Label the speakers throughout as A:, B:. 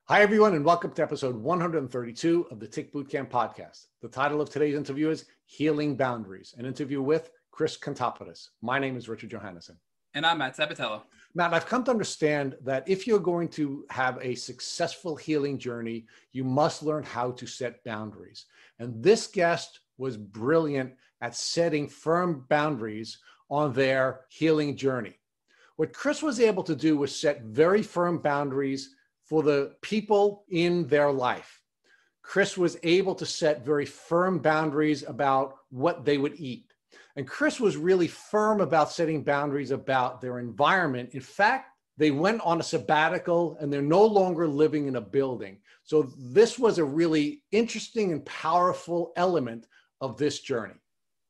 A: Hi, everyone, and welcome to episode 132 of the Tick Bootcamp podcast. The title of today's interview is Healing Boundaries, an interview with Chris Kontopidis. My name is Richard Johannesson.
B: And I'm Matt Sabatello.
A: Matt, I've come to understand that if you're going to have a successful healing journey, you must learn how to set boundaries. And this guest was brilliant at setting firm boundaries on their healing journey. What Chris was able to do was set very firm boundaries for the people in their life. Chris was able to set very firm boundaries about what they would eat. And Chris was really firm about setting boundaries about their environment. In fact, they went on a sabbatical and they're no longer living in a building. So this was a really interesting and powerful element of this journey.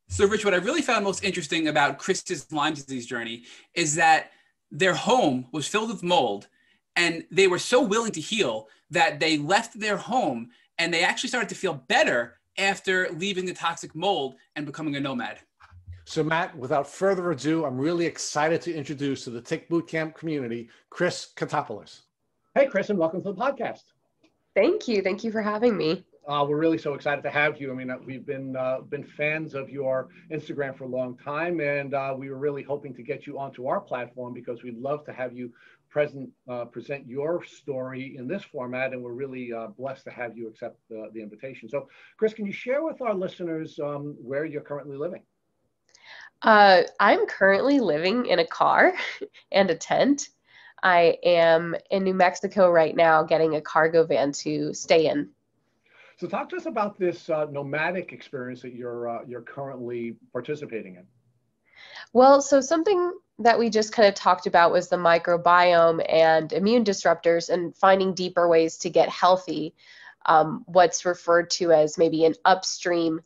B: So Rich, what I really found most interesting about Chris's Lyme disease journey is that their home was filled with mold. And they were so willing to heal that they left their home and they actually started to feel better after leaving the toxic mold and becoming a nomad.
A: So Matt, without further ado, I'm really excited to introduce to the Tick Bootcamp community, Chris Kontopidis. Hey, Chris, and welcome to the podcast.
C: Thank you. Thank you for having me.
A: We're really so excited to have you. I mean, we've been fans of your Instagram for a long time, and we were really hoping to get you onto our platform because we'd love to have you present your story in this format, and we're really blessed to have you accept the invitation. So, Chris, can you share with our listeners where you're currently living?
C: I'm currently living in a car and a tent. I am in New Mexico right now, getting a cargo van to stay in.
A: So, talk to us about this nomadic experience that you're currently participating in.
C: Well, so something that we just kind of talked about was the microbiome and immune disruptors and finding deeper ways to get healthy, what's referred to as maybe an upstream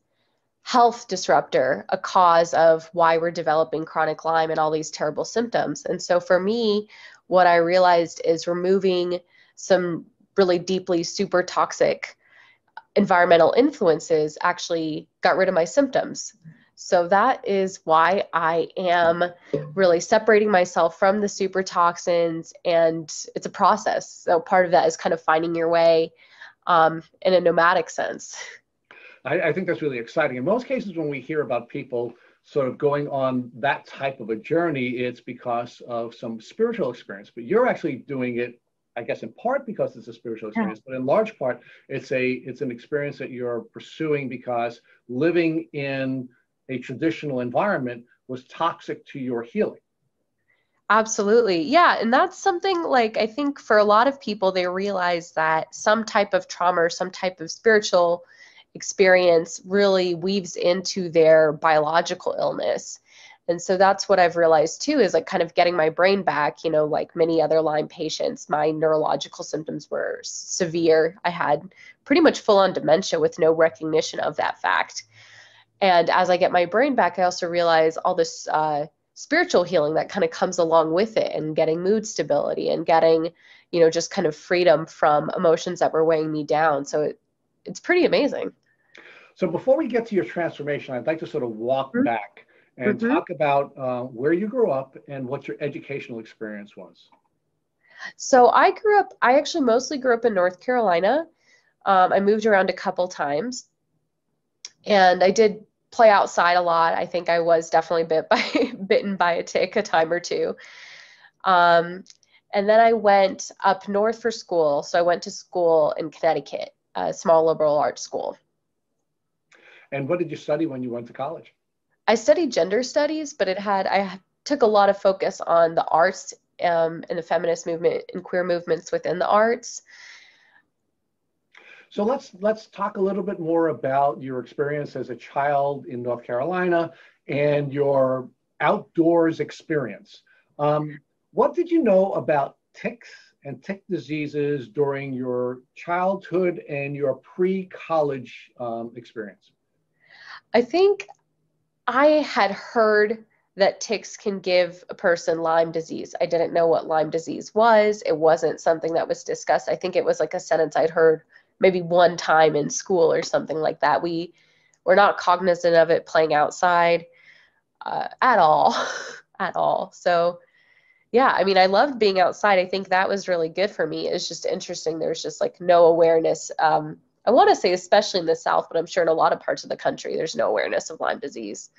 C: health disruptor, a cause of why we're developing chronic Lyme and all these terrible symptoms. And so for me, what I realized is removing some really deeply super toxic environmental influences actually got rid of my symptoms. So that is why I am really separating myself from the super toxins, and it's a process. So part of that is kind of finding your way in a nomadic sense.
A: I think that's really exciting. In most cases, when we hear about people sort of going on that type of a journey, it's because of some spiritual experience, but you're actually doing it, I guess, in part because it's a spiritual experience, but in large part, it's an experience that you're pursuing because living in a traditional environment was toxic to your healing.
C: Absolutely. Yeah. And that's something like, I think for a lot of people, they realize that some type of trauma or some type of spiritual experience really weaves into their biological illness. And so that's what I've realized too, is like kind of getting my brain back, like many other Lyme patients, my neurological symptoms were severe. I had pretty much full on dementia with no recognition of that fact. And as I get my brain back, I also realize all this spiritual healing that kind of comes along with it, and getting mood stability and getting, just kind of freedom from emotions that were weighing me down. So it's pretty amazing.
A: So before we get to your transformation, I'd like to sort of walk back and talk about where you grew up and what your educational experience was.
C: So I actually mostly grew up in North Carolina. I moved around a couple times. And I did play outside a lot. I think I was definitely bitten by a tick a time or two. And then I went up north for school. So I went to school in Connecticut, a small liberal arts school.
A: And what did you study when you went to college?
C: I studied gender studies, but I took a lot of focus on the arts and the feminist movement and queer movements within the arts.
A: So let's talk a little bit more about your experience as a child in North Carolina and your outdoors experience. What did you know about ticks and tick diseases during your childhood and your pre-college experience?
C: I think I had heard that ticks can give a person Lyme disease. I didn't know what Lyme disease was. It wasn't something that was discussed. I think it was like a sentence I'd heard maybe one time in school or something like that. We were not cognizant of it playing outside at all, at all. So Yeah, I mean, I loved being outside. I think that was really good for me. It's just interesting. There's just like no awareness. I want to say, especially in the South, but I'm sure in a lot of parts of the country, there's no awareness of Lyme disease.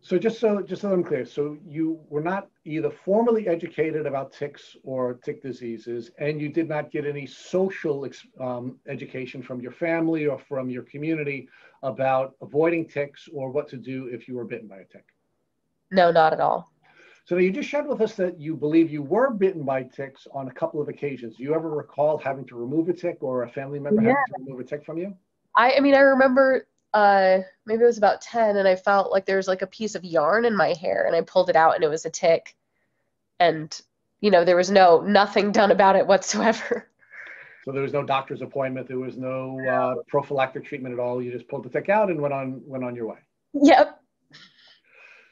A: So just so I'm clear, so you were not either formally educated about ticks or tick diseases, and you did not get any social education from your family or from your community about avoiding ticks or what to do if you were bitten by a tick.
C: No, not at all.
A: So you just shared with us that you believe you were bitten by ticks on a couple of occasions. Do you ever recall having to remove a tick or a family member
C: Yeah.
A: having to remove a tick from you?
C: I mean, I remember maybe it was about 10 and I felt like there was like a piece of yarn in my hair and I pulled it out and it was a tick. And, there was nothing done about it whatsoever.
A: So there was no doctor's appointment. There was no prophylactic treatment at all. You just pulled the tick out and went on your way.
C: Yep.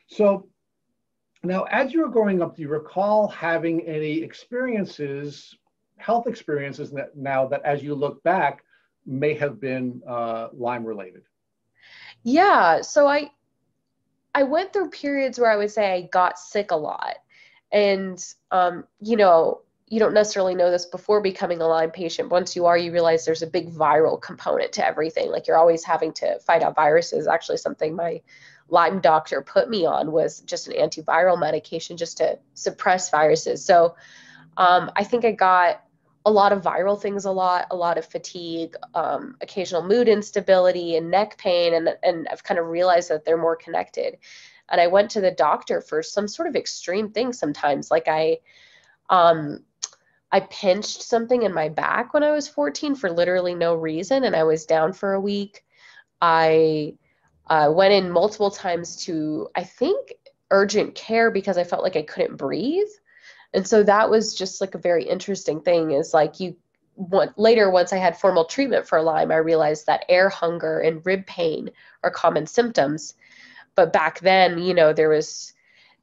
A: So now, as you were growing up, do you recall having any experiences, health experiences now that as you look back may have been Lyme related?
C: Yeah. So I went through periods where I would say I got sick a lot. And, you don't necessarily know this before becoming a Lyme patient. Once you are, you realize there's a big viral component to everything. Like you're always having to fight out viruses. Actually, something my Lyme doctor put me on was just an antiviral medication just to suppress viruses. So I think I got a lot of viral things, a lot of fatigue, occasional mood instability and neck pain. And I've kind of realized that they're more connected. And I went to the doctor for some sort of extreme thing sometimes. Like I pinched something in my back when I was 14 for literally no reason, and I was down for a week. I went in multiple times to, I think, urgent care because I felt like I couldn't breathe. And so that was just like a very interesting thing is like later, once I had formal treatment for Lyme, I realized that air hunger and rib pain are common symptoms. But back then,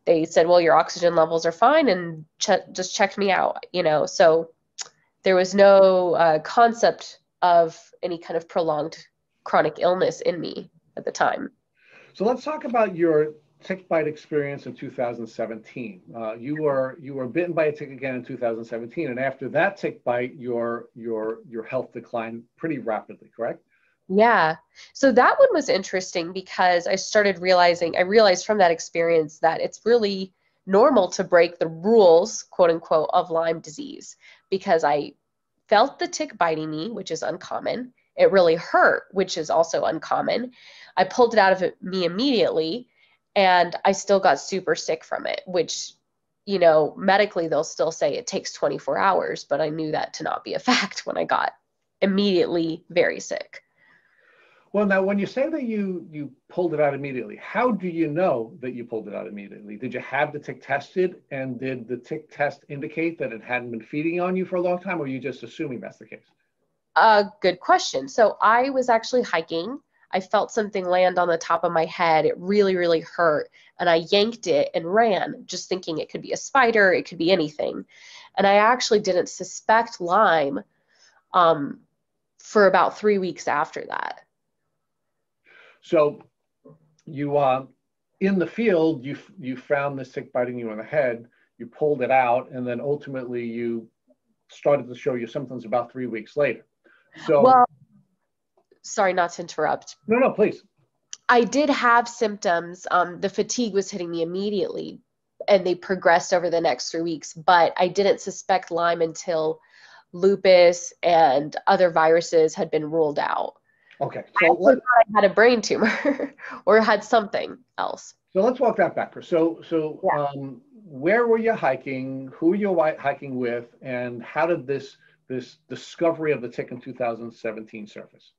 C: they said, well, your oxygen levels are fine and just checked me out, So there was no concept of any kind of prolonged chronic illness in me at the time.
A: So let's talk about your tick bite experience in 2017. You were bitten by a tick again in 2017, and after that tick bite, your health declined pretty rapidly, correct?
C: Yeah. So that one was interesting because I realized from that experience that it's really normal to break the rules, quote unquote, of Lyme disease because I felt the tick biting me, which is uncommon. It really hurt, which is also uncommon. I pulled it out of me immediately and I still got super sick from it, which, medically they'll still say it takes 24 hours, but I knew that to not be a fact when I got immediately very sick.
A: Well, now, when you say that you pulled it out immediately, how do you know that you pulled it out immediately? Did you have the tick tested, and did the tick test indicate that it hadn't been feeding on you for a long time, or are you just assuming that's the case?
C: Good question. So I was actually hiking. I felt something land on the top of my head. It really, really hurt. And I yanked it and ran, just thinking it could be a spider, it could be anything. And I actually didn't suspect Lyme for about 3 weeks after that.
A: So you in the field, you found this tick biting you on the head, you pulled it out, and then ultimately you started to show your symptoms about 3 weeks later. So,
C: well, sorry, not to interrupt.
A: No, please.
C: I did have symptoms. The fatigue was hitting me immediately, and they progressed over the next 3 weeks, but I didn't suspect Lyme until lupus and other viruses had been ruled out.
A: Okay,
C: so I had a brain tumor or had something else.
A: So let's walk that back. So yeah. Where were you hiking? Who were you hiking with? And how did this discovery of the tick in 2017 surface?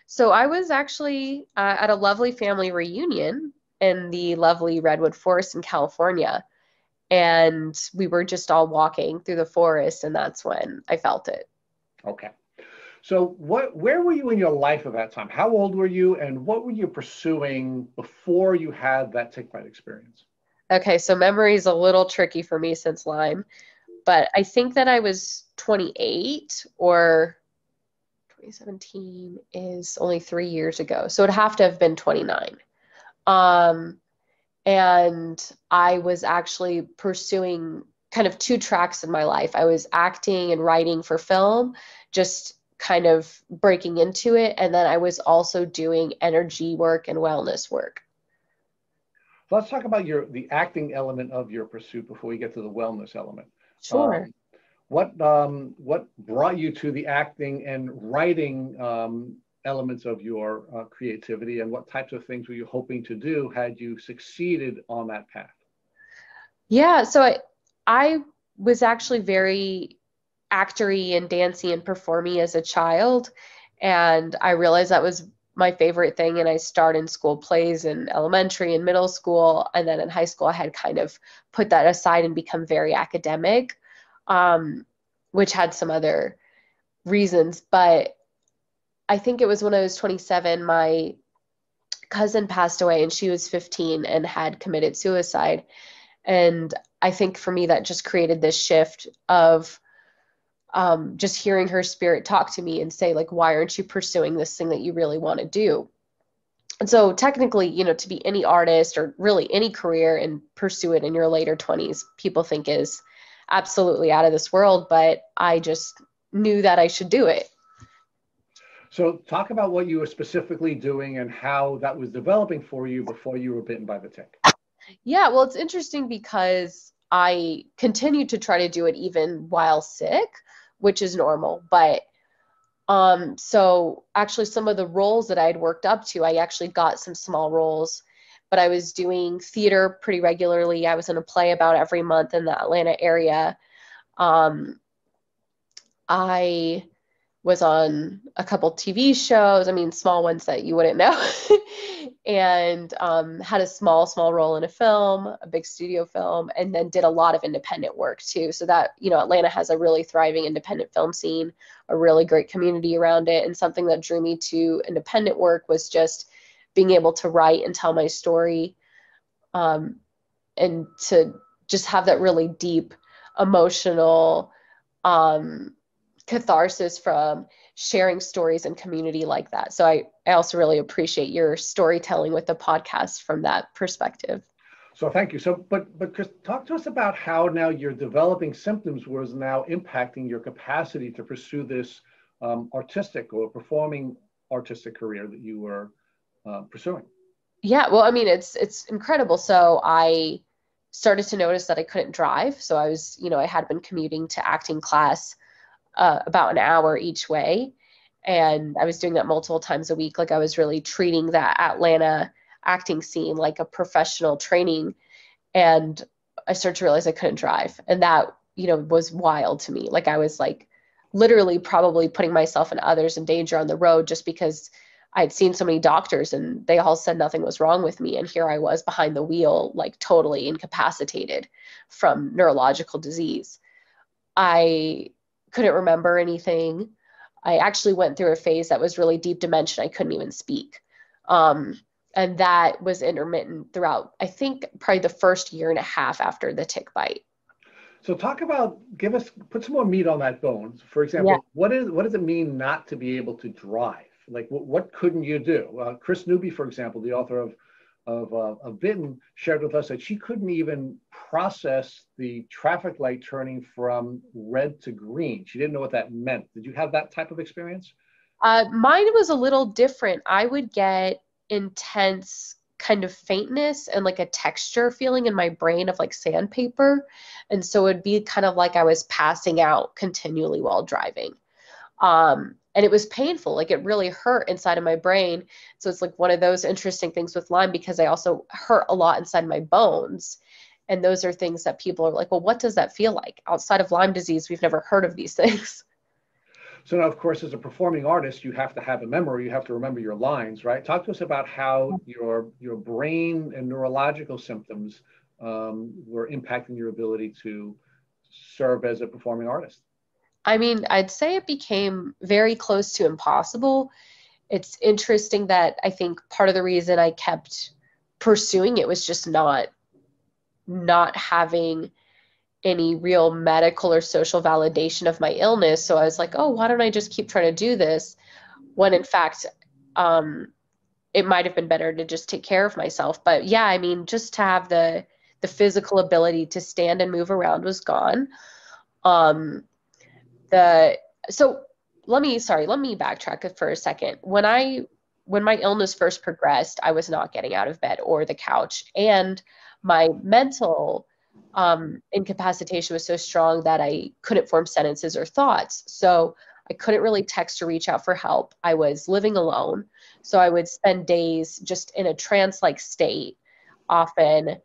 C: So I was actually at a lovely family reunion in the lovely Redwood Forest in California. And we were just all walking through the forest, and that's when I felt it.
A: Okay. So where were you in your life at that time? How old were you, and what were you pursuing before you had that tick bite experience?
C: Okay, so memory is a little tricky for me since Lyme, but I think that I was 28, or 2017 is only 3 years ago. So it'd have to have been 29. And I was actually pursuing kind of two tracks in my life. I was acting and writing for film, just kind of breaking into it. And then I was also doing energy work and wellness work.
A: So let's talk about the acting element of your pursuit before we get to the wellness element.
C: Sure.
A: What brought you to the acting and writing elements of your creativity, and what types of things were you hoping to do had you succeeded on that path?
C: Yeah, so I was actually very actory and dancey and performy as a child, and I realized that was my favorite thing. And I started in school plays in elementary and middle school, and then in high school I had kind of put that aside and become very academic, which had some other reasons. But I think it was when I was 27, my cousin passed away, and she was 15 and had committed suicide. And I think for me, that just created this shift of just hearing her spirit talk to me and say, like, why aren't you pursuing this thing that you really want to do? And so technically, to be any artist or really any career and pursue it in your later 20s, people think is absolutely out of this world, but I just knew that I should do it.
A: So talk about what you were specifically doing and how that was developing for you before you were bitten by the tick.
C: Yeah, well, it's interesting because I continued to try to do it even while sick, which is normal. But so actually some of the roles that I had worked up to, I actually got some small roles, but I was doing theater pretty regularly. I was in a play about every month in the Atlanta area. I was on a couple TV shows, I mean, small ones that you wouldn't know, and had a small role in a film, a big studio film, and then did a lot of independent work too. So that, Atlanta has a really thriving independent film scene, a really great community around it. And something that drew me to independent work was just being able to write and tell my story, and to just have that really deep emotional catharsis from sharing stories in community like that. So I also really appreciate your storytelling with the podcast from that perspective.
A: So thank you. So, but Chris, talk to us about how now your developing symptoms was now impacting your capacity to pursue this artistic or performing artistic career that you were pursuing.
C: Yeah, well, I mean, it's incredible. So I started to notice that I couldn't drive. So I was, I had been commuting to acting class about an hour each way. And I was doing that multiple times a week. Like I was really treating that Atlanta acting scene like a professional training. And I started to realize I couldn't drive. And that, was wild to me. Like I was like literally probably putting myself and others in danger on the road just because I'd seen so many doctors and they all said nothing was wrong with me. And here I was behind the wheel, like totally incapacitated from neurological disease. I couldn't remember anything. I actually went through a phase that was really deep dementia. I couldn't even speak. And that was intermittent throughout, I think, probably the first year and a half after the tick bite.
A: So talk about, put some more meat on that bone. For example, what does it mean not to be able to drive? Like what couldn't you do? Chris Newby, for example, the author of Bitten, shared with us that she couldn't even process the traffic light turning from red to green. She didn't know what that meant. Did you have that type of experience?
C: Mine was a little different. I would get intense kind of faintness and like a texture feeling in my brain of like sandpaper. And so it'd be kind of like I was passing out continually while driving. And it was painful. Like it really hurt inside of my brain. So it's like one of those interesting things with Lyme because I also hurt a lot inside my bones. And those are things that people are like, well, what does that feel like? Outside of Lyme disease, we've never heard of these things.
A: So now, of course, as a performing artist, you have to have a memory. You have to remember your lines, right? Talk to us about how your brain and neurological symptoms were impacting your ability to serve as a performing artist.
C: I mean, I'd say it became very close to impossible. It's interesting that I think part of the reason I kept pursuing it was just not having any real medical or social validation of my illness. So I was like, oh, why don't I just keep trying to do this? When in fact, it might have been better to just take care of myself. But yeah, I mean, just to have the the physical ability to stand and move around was gone. Um, so let me backtrack for a second. When my illness first progressed, I was not getting out of bed or the couch, and my mental incapacitation was so strong that I couldn't form sentences or thoughts. So I couldn't really text or reach out for help. I was living alone, so I would spend days just in a trance-like state, often,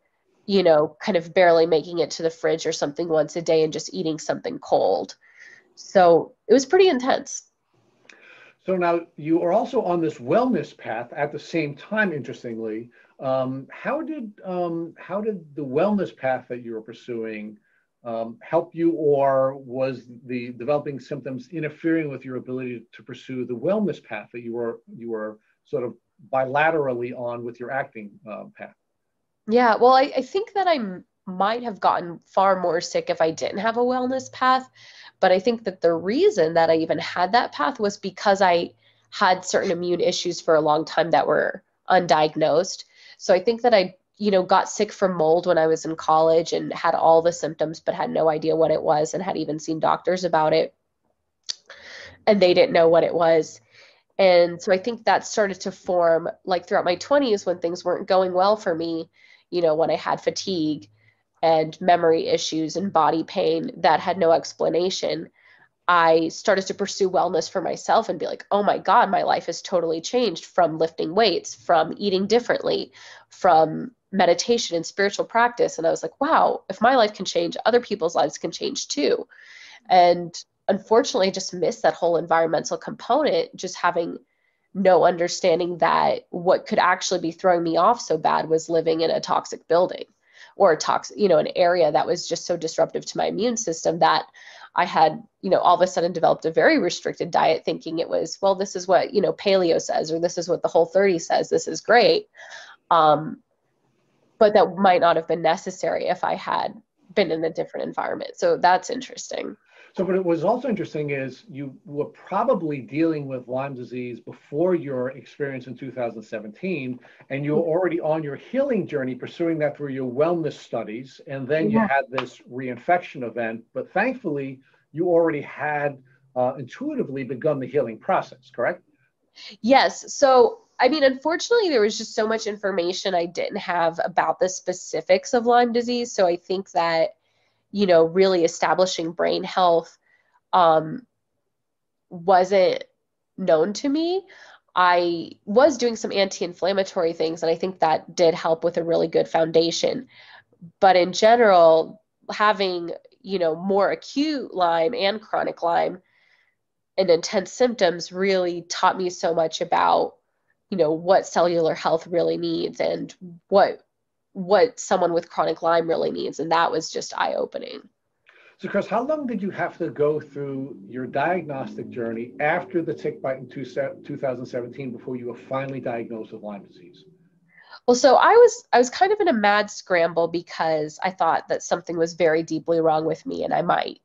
C: kind of barely making it to the fridge or something once a day and just eating something cold. So it was pretty intense.
A: So now you are also on this wellness path at the same time, interestingly. How did the wellness path that you were pursuing help you, or was the developing symptoms interfering with your ability to pursue the wellness path that you were sort of bilaterally on with your acting path?
C: Yeah, well, I think that I might have gotten far more sick if I didn't have a wellness path. But I think that the reason that I even had that path was because I had certain immune issues for a long time that were undiagnosed. So I think that I, got sick from mold when I was in college and had all the symptoms, but had no idea what it was and had even seen doctors about it. And they didn't know what it was. And so I think that started to form like throughout my 20s when things weren't going well for me, when I had fatigue and memory issues and body pain that had no explanation. I started to pursue wellness for myself and be like, oh my God, my life has totally changed from lifting weights, from eating differently, from meditation and spiritual practice. And I was like, wow, if my life can change, other people's lives can change too. And unfortunately, I just missed that whole environmental component, just having no understanding that what could actually be throwing me off so bad was living in a toxic building or a toxic, an area that was just so disruptive to my immune system that I had, all of a sudden developed a very restricted diet thinking it was, well, this is what, paleo says, or this is what the Whole30 says, this is great. But that might not have been necessary if I had been in a different environment. So that's interesting.
A: So what was also interesting is you were probably dealing with Lyme disease before your experience in 2017, and you were already on your healing journey pursuing that through your wellness studies, and then you had this reinfection event, but thankfully you already had intuitively begun the healing process, correct?
C: Yes. So, I mean, unfortunately, there was just so much information I didn't have about the specifics of Lyme disease. So I think that really establishing brain health wasn't known to me. I was doing some anti-inflammatory things, and I think that did help with a really good foundation. But in general, having, more acute Lyme and chronic Lyme and intense symptoms really taught me so much about, what cellular health really needs and what someone with chronic Lyme really needs. And that was just eye-opening.
A: So Chris, how long did you have to go through your diagnostic journey after the tick bite in 2017 before you were finally diagnosed with Lyme disease?
C: Well, so I was kind of in a mad scramble because I thought that something was very deeply wrong with me and I might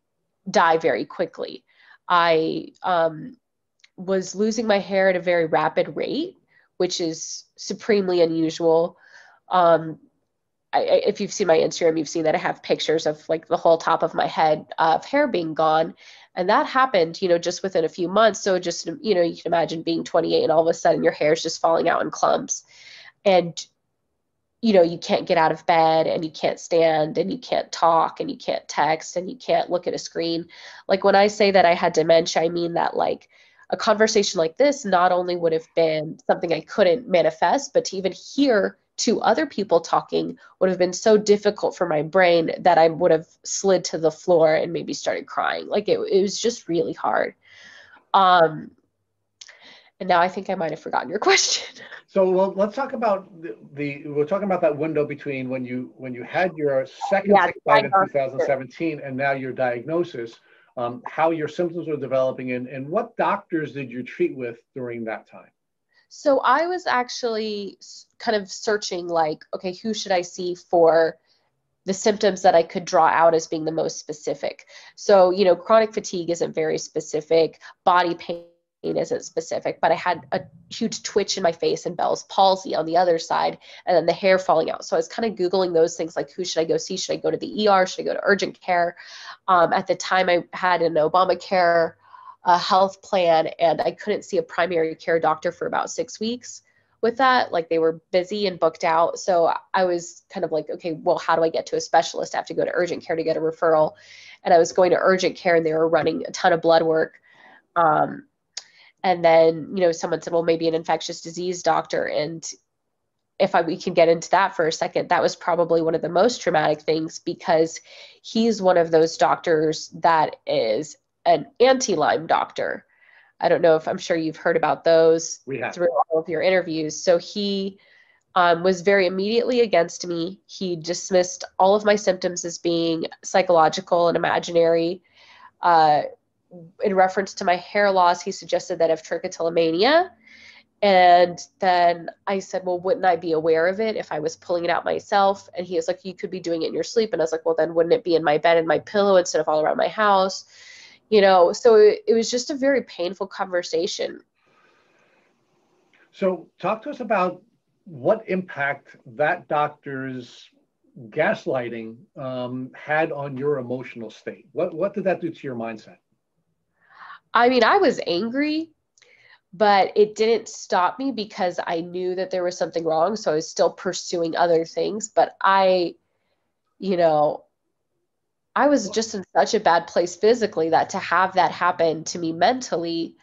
C: die very quickly. I was losing my hair at a very rapid rate, which is supremely unusual. If you've seen my Instagram, you've seen that I have pictures of like the whole top of my head of hair being gone. And that happened, just within a few months. So just, you can imagine being 28 and all of a sudden your hair is just falling out in clumps. And, you can't get out of bed and you can't stand and you can't talk and you can't text and you can't look at a screen. Like when I say that I had dementia, I mean that like a conversation like this not only would have been something I couldn't manifest, but to even hear two other people talking would have been so difficult for my brain that I would have slid to the floor and maybe started crying. Like it was just really hard. And now I think I might have forgotten your question.
A: So well, let's talk about we're talking about that window between when you had your second tick bite in 2017 and now your diagnosis, how your symptoms were developing and what doctors did you treat with during that time?
C: So I was actually kind of searching like, okay, who should I see for the symptoms that I could draw out as being the most specific? So, chronic fatigue isn't very specific. Body pain isn't specific, but I had a huge twitch in my face and Bell's palsy on the other side, and then the hair falling out. So I was kind of Googling those things, like, who should I go see? Should I go to the ER? Should I go to urgent care? At the time, I had an Obamacare health plan, and I couldn't see a primary care doctor for about 6 weeks with that. Like, they were busy and booked out. So I was kind of like, okay, well, how do I get to a specialist? I have to go to urgent care to get a referral. And I was going to urgent care, and they were running a ton of blood work. And then, someone said, well, maybe an infectious disease doctor. And we can get into that for a second, that was probably one of the most traumatic things, because he's one of those doctors that is an anti-Lyme doctor. I don't know if, I'm sure you've heard about those through all of your interviews. So he was very immediately against me. He dismissed all of my symptoms as being psychological and imaginary. In reference to my hair loss, he suggested that I have trichotillomania. And then I said, well, wouldn't I be aware of it if I was pulling it out myself? And he was like, you could be doing it in your sleep. And I was like, well, then wouldn't it be in my bed and my pillow instead of all around my house? So it was just a very painful conversation.
A: So talk to us about what impact that doctor's gaslighting had on your emotional state. What did that do to your mindset?
C: I mean, I was angry, but it didn't stop me, because I knew that there was something wrong. So I was still pursuing other things. But I was just in such a bad place physically, that to have that happen to me mentally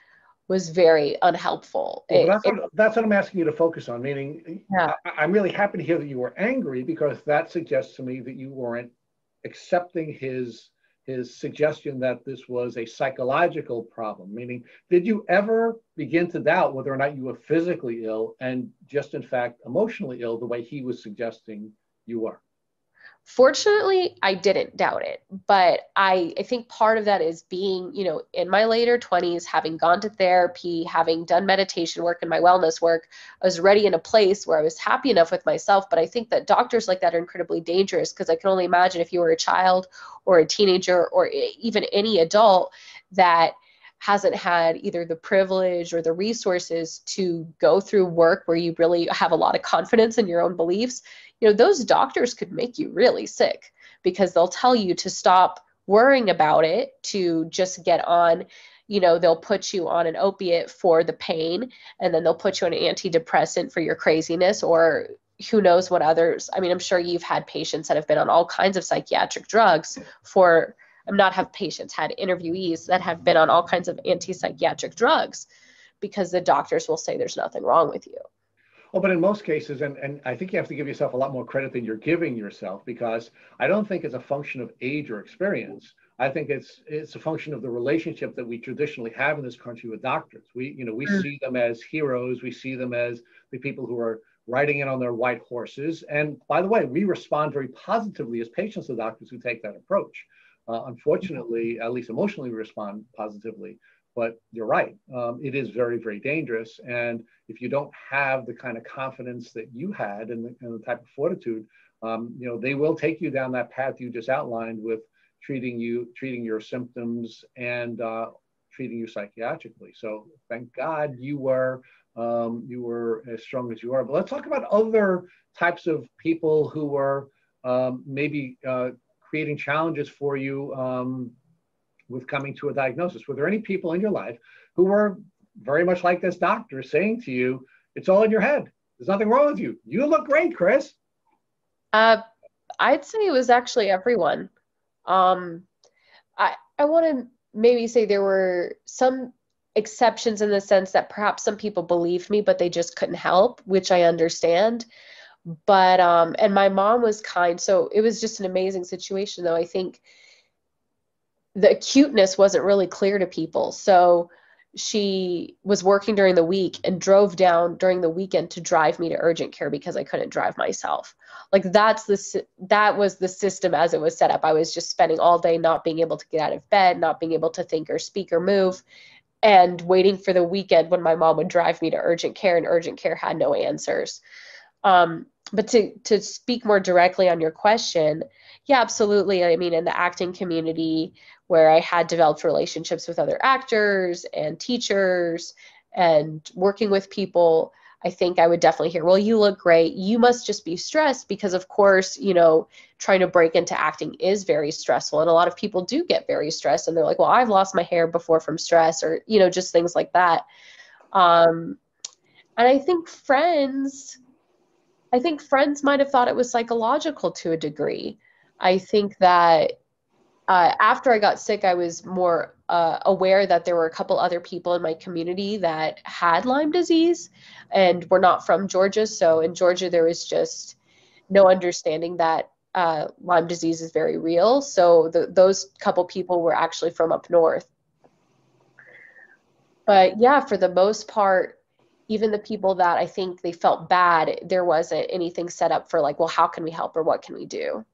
C: was very unhelpful.
A: Well, that's what I'm asking you to focus on, meaning I'm really happy to hear that you were angry, because that suggests to me that you weren't accepting his suggestion that this was a psychological problem. Meaning, did you ever begin to doubt whether or not you were physically ill and just in fact emotionally ill the way he was suggesting you were?
C: Fortunately, I didn't doubt it, but I think part of that is being, in my later 20s, having gone to therapy, having done meditation work and my wellness work. I was already in a place where I was happy enough with myself. But I think that doctors like that are incredibly dangerous, because I can only imagine if you were a child or a teenager or even any adult that hasn't had either the privilege or the resources to go through work where you really have a lot of confidence in your own beliefs. Those doctors could make you really sick, because they'll tell you to stop worrying about it, to just get on, they'll put you on an opiate for the pain, and then they'll put you on an antidepressant for your craziness, or who knows what others. I mean, I'm sure you've had patients that have been on all kinds of psychiatric drugs had interviewees that have been on all kinds of anti-psychiatric drugs, because the doctors will say there's nothing wrong with you.
A: Oh, but in most cases, and I think you have to give yourself a lot more credit than you're giving yourself, because I don't think it's a function of age or experience. I think it's a function of the relationship that we traditionally have in this country with doctors. We see them as heroes. We see them as the people who are riding in on their white horses. And by the way, we respond very positively as patients to doctors who take that approach. Unfortunately, at least emotionally, we respond positively. But you're right. It is very, very dangerous. And if you don't have the kind of confidence that you had and the type of fortitude, they will take you down that path you just outlined, with treating your symptoms and treating you psychiatrically. So thank God you were as strong as you are. But let's talk about other types of people who were maybe creating challenges for you with coming to a diagnosis. Were there any people in your life who were very much like this doctor, saying to you, it's all in your head, there's nothing wrong with you, you look great, Chris?
C: I'd say it was actually everyone. I want to maybe say there were some exceptions, in the sense that perhaps some people believed me, but they just couldn't help, which I understand. But and my mom was kind, so it was just an amazing situation, though. I think the acuteness wasn't really clear to people. So she was working during the week and drove down during the weekend to drive me to urgent care, because I couldn't drive myself. Like, that was the system as it was set up. I was just spending all day not being able to get out of bed, not being able to think or speak or move, and waiting for the weekend when my mom would drive me to urgent care, and urgent care had no answers. but to speak more directly on your question, yeah, absolutely. I mean, in the acting community where I had developed relationships with other actors and teachers and working with people, I think I would definitely hear, well, you look great. You must just be stressed because, of course, trying to break into acting is very stressful. And a lot of people do get very stressed and they're like, well, I've lost my hair before from stress or, just things like that. And I think friends might have thought it was psychological to a degree. I think that after I got sick, I was more aware that there were a couple other people in my community that had Lyme disease and were not from Georgia. So in Georgia, there was just no understanding that Lyme disease is very real. So those couple people were actually from up north. But yeah, for the most part, even the people that I think they felt bad, there wasn't anything set up for like, well, how can we help or what can we do?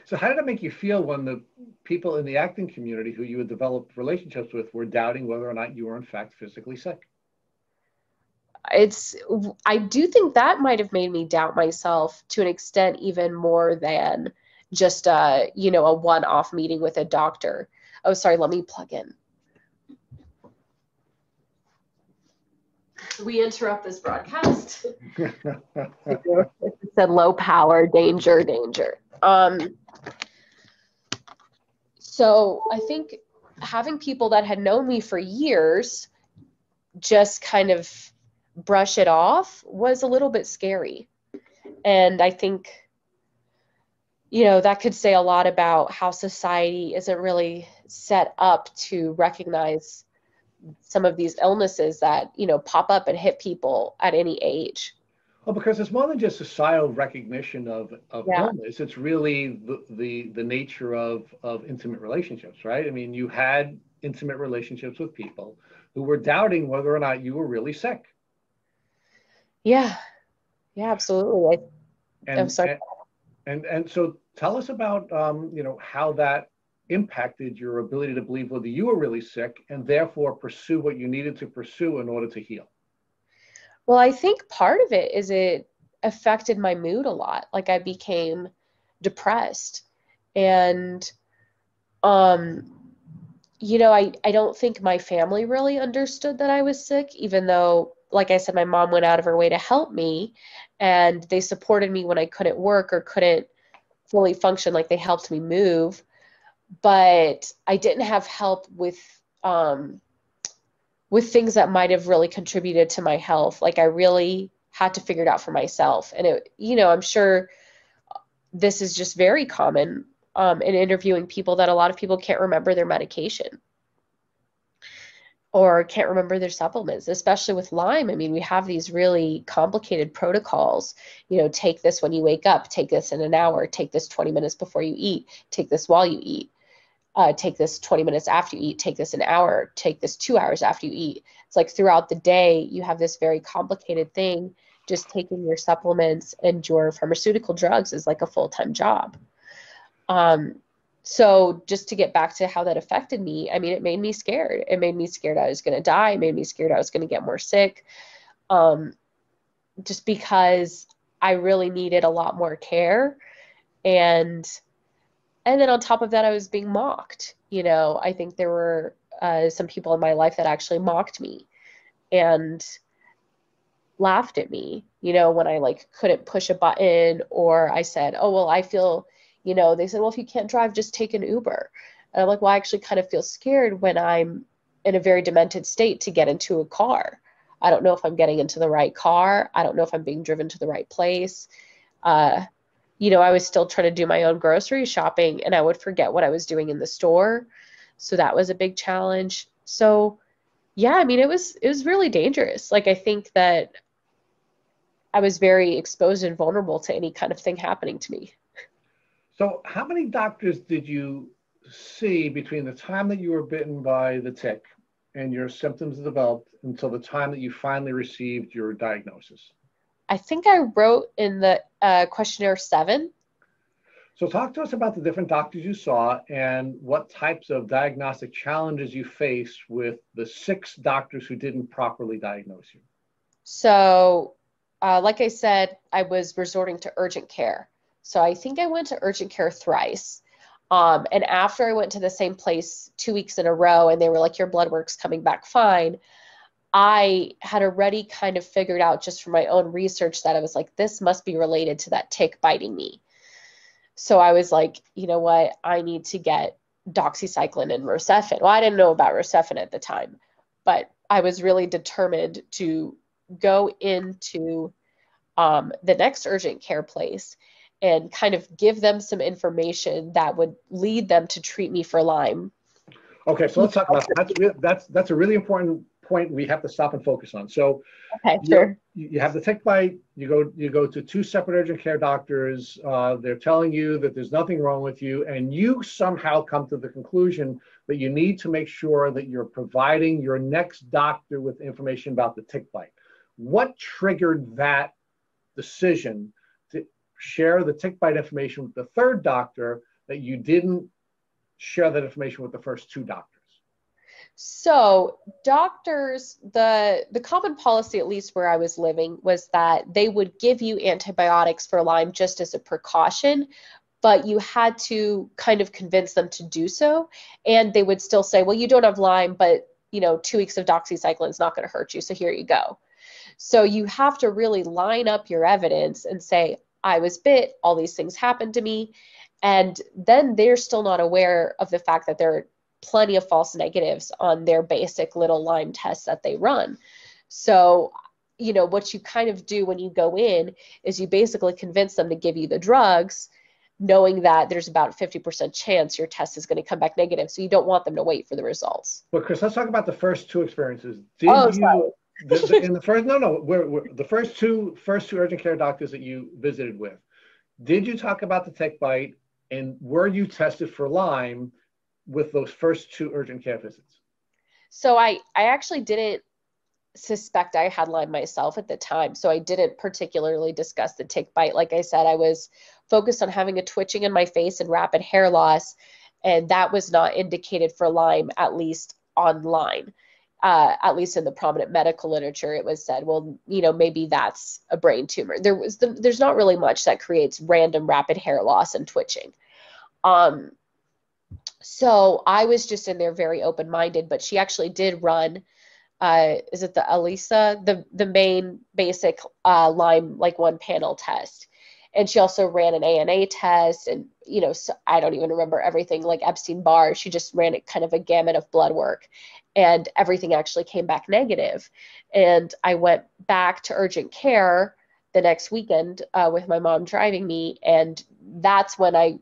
A: So how did it make you feel when the people in the acting community who you had developed relationships with were doubting whether or not you were in fact physically sick?
C: I do think that might have made me doubt myself to an extent even more than just a one-off meeting with a doctor. Oh, sorry, let me plug in. We interrupt this broadcast. It said low power, danger, danger. So I think having people that had known me for years just kind of brush it off was a little bit scary. And I think, that could say a lot about how society isn't really set up to recognize some of these illnesses that, pop up and hit people at any age.
A: Well, because it's more than just societal recognition of
C: Yeah.
A: illness. It's really the nature of intimate relationships, right? I mean, you had intimate relationships with people who were doubting whether or not you were really sick.
C: Yeah. Yeah, absolutely. I'm sorry.
A: And so tell us about how that impacted your ability to believe whether you were really sick and therefore pursue what you needed to pursue in order to heal.
C: Well, I think part of it is it affected my mood a lot. Like I became depressed. And I don't think my family really understood that I was sick, even though, like I said, my mom went out of her way to help me and they supported me when I couldn't work or couldn't fully function. Like they helped me move, but I didn't have help with things that might have really contributed to my health. Like I really had to figure it out for myself. And I'm sure this is just very common in interviewing people that a lot of people can't remember their medication or can't remember their supplements, especially with Lyme. I mean, we have these really complicated protocols. Take this when you wake up, take this in an hour, take this 20 minutes before you eat, take this while you eat. Take this 20 minutes after you eat, take this an hour, take this 2 hours after you eat. It's like throughout the day, you have this very complicated thing. Just taking your supplements and your pharmaceutical drugs is like a full-time job. So just to get back to how that affected me, I mean, it made me scared. It made me scared I was going to die. It made me scared I was going to get more sick. Just because I really needed a lot more care. And then on top of that, I was being mocked. I think there were some people in my life that actually mocked me and laughed at me, when I like couldn't push a button or I said, oh, well, I feel, they said, well, if you can't drive, just take an Uber. And I'm like, well, I actually kind of feel scared when I'm in a very demented state to get into a car. I don't know if I'm getting into the right car. I don't know if I'm being driven to the right place. I was still trying to do my own grocery shopping and I would forget what I was doing in the store. So that was a big challenge. So yeah, I mean, it was really dangerous. Like, I think that I was very exposed and vulnerable to any kind of thing happening to me.
A: So how many doctors did you see between the time that you were bitten by the tick and your symptoms developed until the time that you finally received your diagnosis?
C: I think I wrote in the questionnaire 7.
A: So talk to us about the different doctors you saw and what types of diagnostic challenges you faced with the 6 doctors who didn't properly diagnose you.
C: So like I said, I was resorting to urgent care. So I think I went to urgent care thrice. And after I went to the same place 2 weeks in a row and they were like, your blood work's coming back fine, I had already kind of figured out just from my own research that I was like, this must be related to that tick biting me. So I was like, you know what? I need to get doxycycline and Rocephin. Well, I didn't know about Rocephin at the time, but I was really determined to go into the next urgent care place and kind of give them some information that would lead them to treat me for Lyme.
A: Okay, so let's talk about that. That's a really important point we have to stop and focus on. So
C: okay, sure.
A: You have the tick bite, you go to two separate urgent care doctors, they're telling you that there's nothing wrong with you, and you somehow come to the conclusion that you need to make sure that you're providing your next doctor with information about the tick bite. What triggered that decision to share the tick bite information with the third doctor that you didn't share that information with the first two doctors?
C: So doctors, the common policy, at least where I was living, was that they would give you antibiotics for Lyme just as a precaution, but you had to kind of convince them to do so. And they would still say, well, you don't have Lyme, but 2 weeks of doxycycline is not going to hurt you, so here you go. So you have to really line up your evidence and say, I was bit, all these things happened to me. And then they're still not aware of the fact that there are plenty of false negatives on their basic little Lyme tests that they run. So, what you kind of do when you go in is you basically convince them to give you the drugs, knowing that there's about a 50% chance your test is going to come back negative. So you don't want them to wait for the results.
A: But Chris, let's talk about the first two experiences. The first two urgent care doctors that you visited with, did you talk about the tick bite, and were you tested for Lyme with those first two urgent care visits?
C: So I actually didn't suspect I had Lyme myself at the time. So I didn't particularly discuss the tick bite. Like I said, I was focused on having a twitching in my face and rapid hair loss. And that was not indicated for Lyme, at least online. At least in the prominent medical literature, it was said, well, maybe that's a brain tumor. There's not really much that creates random rapid hair loss and twitching. So I was just in there very open-minded, but she actually did run, is it the ELISA, the main basic Lyme, like one panel test. And she also ran an ANA test and, so I don't even remember everything, like Epstein-Barr. She just ran it kind of a gamut of blood work, and everything actually came back negative. And I went back to urgent care the next weekend with my mom driving me. And that's when I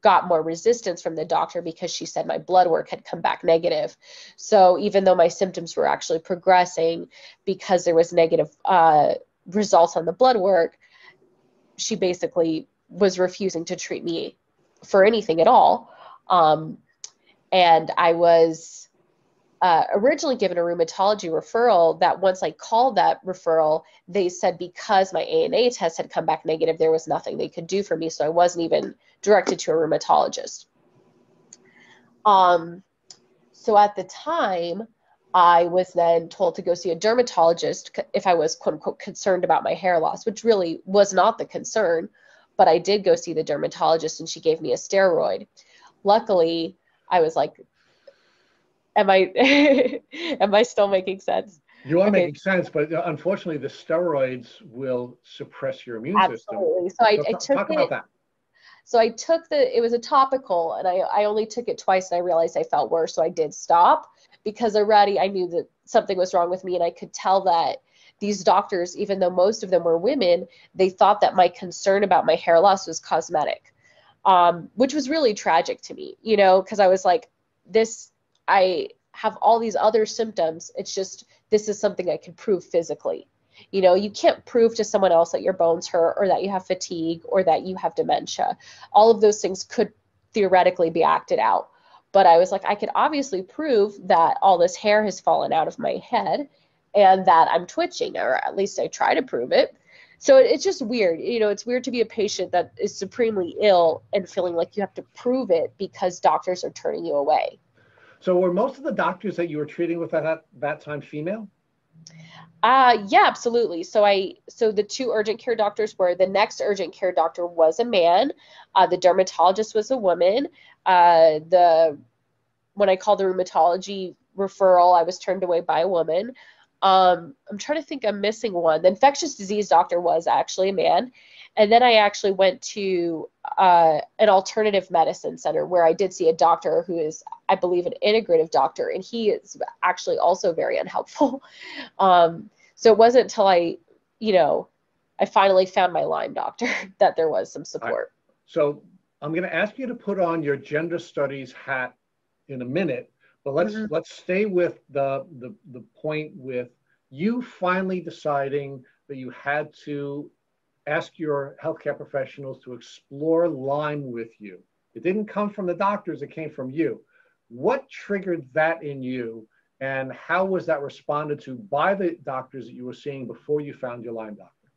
C: got more resistance from the doctor, because she said my blood work had come back negative. So even though my symptoms were actually progressing because there was negative results on the blood work, she basically was refusing to treat me for anything at all. And I was originally given a rheumatology referral that once I called that referral, they said because my ANA test had come back negative, there was nothing they could do for me. So I wasn't even directed to a rheumatologist. So at the time, I was then told to go see a dermatologist if I was, quote unquote, concerned about my hair loss, which really was not the concern. But I did go see the dermatologist and she gave me a steroid. Luckily, I was like, am I still making sense?
A: You are making sense, but unfortunately, the steroids will suppress your immune system.
C: Absolutely. So I took
A: talk about that.
C: So I took it was a topical, and I only took it twice, and I realized I felt worse. So I did stop, because already I knew that something was wrong with me. And I could tell that these doctors, even though most of them were women, they thought that my concern about my hair loss was cosmetic, which was really tragic to me, because I was like, I have all these other symptoms. It's just, this is something I can prove physically. You can't prove to someone else that your bones hurt or that you have fatigue or that you have dementia. All of those things could theoretically be acted out. But I was like, I could obviously prove that all this hair has fallen out of my head and that I'm twitching, or at least I try to prove it. So it's just weird. It's weird to be a patient that is supremely ill and feeling like you have to prove it because doctors are turning you away.
A: So were most of the doctors that you were treating with at that time female?
C: Yeah, absolutely. So the two urgent care doctors were, the next urgent care doctor was a man. The dermatologist was a woman. The When I called the rheumatology referral, I was turned away by a woman. I'm trying to think, I'm missing one. The infectious disease doctor was actually a man. And then I actually went to an alternative medicine center where I did see a doctor who is, I believe, an integrative doctor, and he is actually also very unhelpful. So it wasn't until you know, I finally found my Lyme doctor that there was some
A: All right.
C: support.
A: So I'm going to ask you to put on your gender studies hat in a minute, but
C: Mhm.
A: let's stay with the point with you finally deciding that you had to ask your healthcare professionals to explore Lyme with you. It didn't come from the doctors, it came from you. What triggered that in you, and how was that responded to by the doctors that you were seeing before you found your Lyme doctor?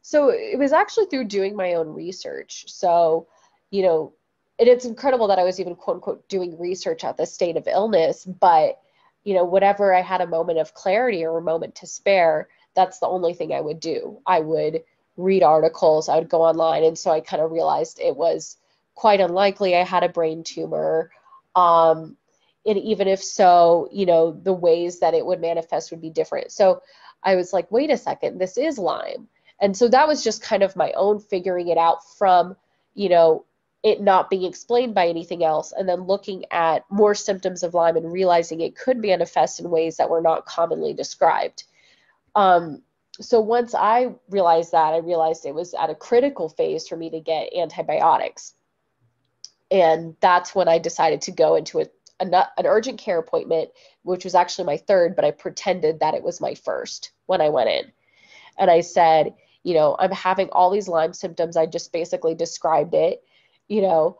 C: So it was actually through doing my own research. So, you know, and it's incredible that I was even quote unquote doing research at the state of illness, but whatever I had a moment of clarity or a moment to spare, that's the only thing I would do. I would read articles, I would go online. And so I kind of realized it was quite unlikely I had a brain tumor. Um, and even if so, the ways that it would manifest would be different. So I was like, wait a second, this is Lyme. And so that was just kind of my own figuring it out from, you know, it not being explained by anything else, and then looking at more symptoms of Lyme and realizing it could manifest in ways that were not commonly described. Um, so once I realized that, I realized it was at a critical phase for me to get antibiotics. And that's when I decided to go into an urgent care appointment, which was actually my third, but I pretended that it was my first when I went in. And I said, I'm having all these Lyme symptoms. I just basically described it, you know,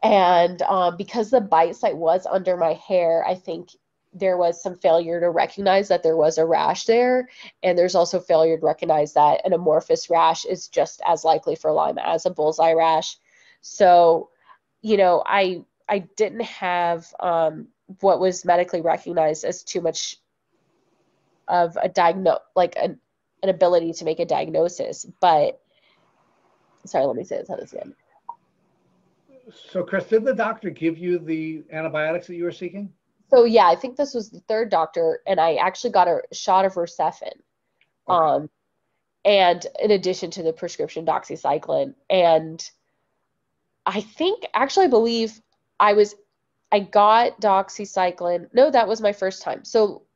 C: and because the bite site was under my hair, I think there was some failure to recognize that there was a rash there. And there's also failure to recognize that an amorphous rash is just as likely for Lyme as a bullseye rash. So, I didn't have what was medically recognized as too much of a like an ability to make a diagnosis. But sorry, let me say this again.
A: So, Chris, did the doctor give you the antibiotics that you were seeking?
C: So yeah, I think this was the third doctor, and I actually got a shot of Herceptin,
A: Okay.
C: and in addition to the prescription doxycycline. And I think, actually, I believe I I got doxycycline. No, that was my first time. So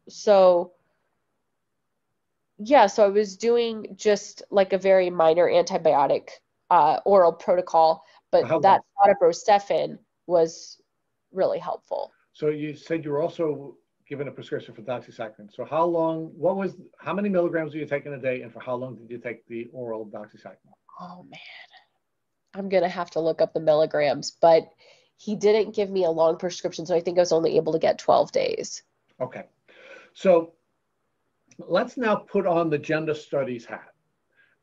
C: yeah, so I was doing just like a very minor antibiotic oral protocol,
A: For
C: but
A: how long?
C: that shot of Herceptin was really helpful.
A: So you said you were also given a prescription for doxycycline. So how many milligrams were you taking a day, and for how long did you take the oral doxycycline?
C: Oh man, I'm gonna have to look up the milligrams, but he didn't give me a long prescription, so I think I was only able to get 12 days.
A: Okay. So let's now put on the gender studies hat.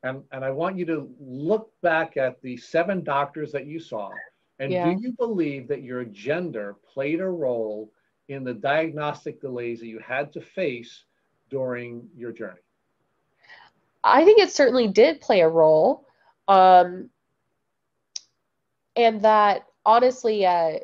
A: And I want you to look back at the 7 doctors that you saw. And do
C: Yeah.
A: you believe that your gender played a role in the diagnostic delays that you had to face during your journey?
C: I think it certainly did play a role. Um, and that honestly, a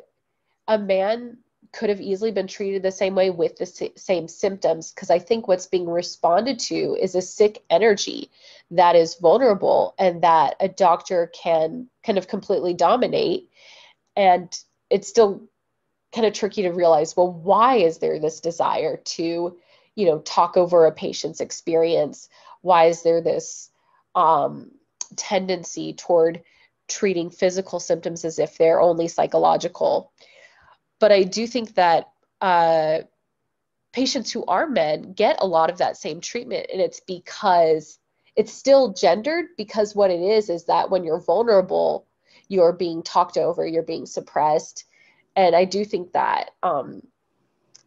C: man could have easily been treated the same way with the same symptoms, because I think what's being responded to is a sick energy that is vulnerable and that a doctor can kind of completely dominate. And it's still kind of tricky to realize, well, why is there this desire to, talk over a patient's experience? Why is there this um, tendency toward treating physical symptoms as if they're only psychological? But I do think that patients who are men get a lot of that same treatment, and it's because it's still gendered, because what it is that when you're vulnerable, you're being talked over, you're being suppressed. And I do think that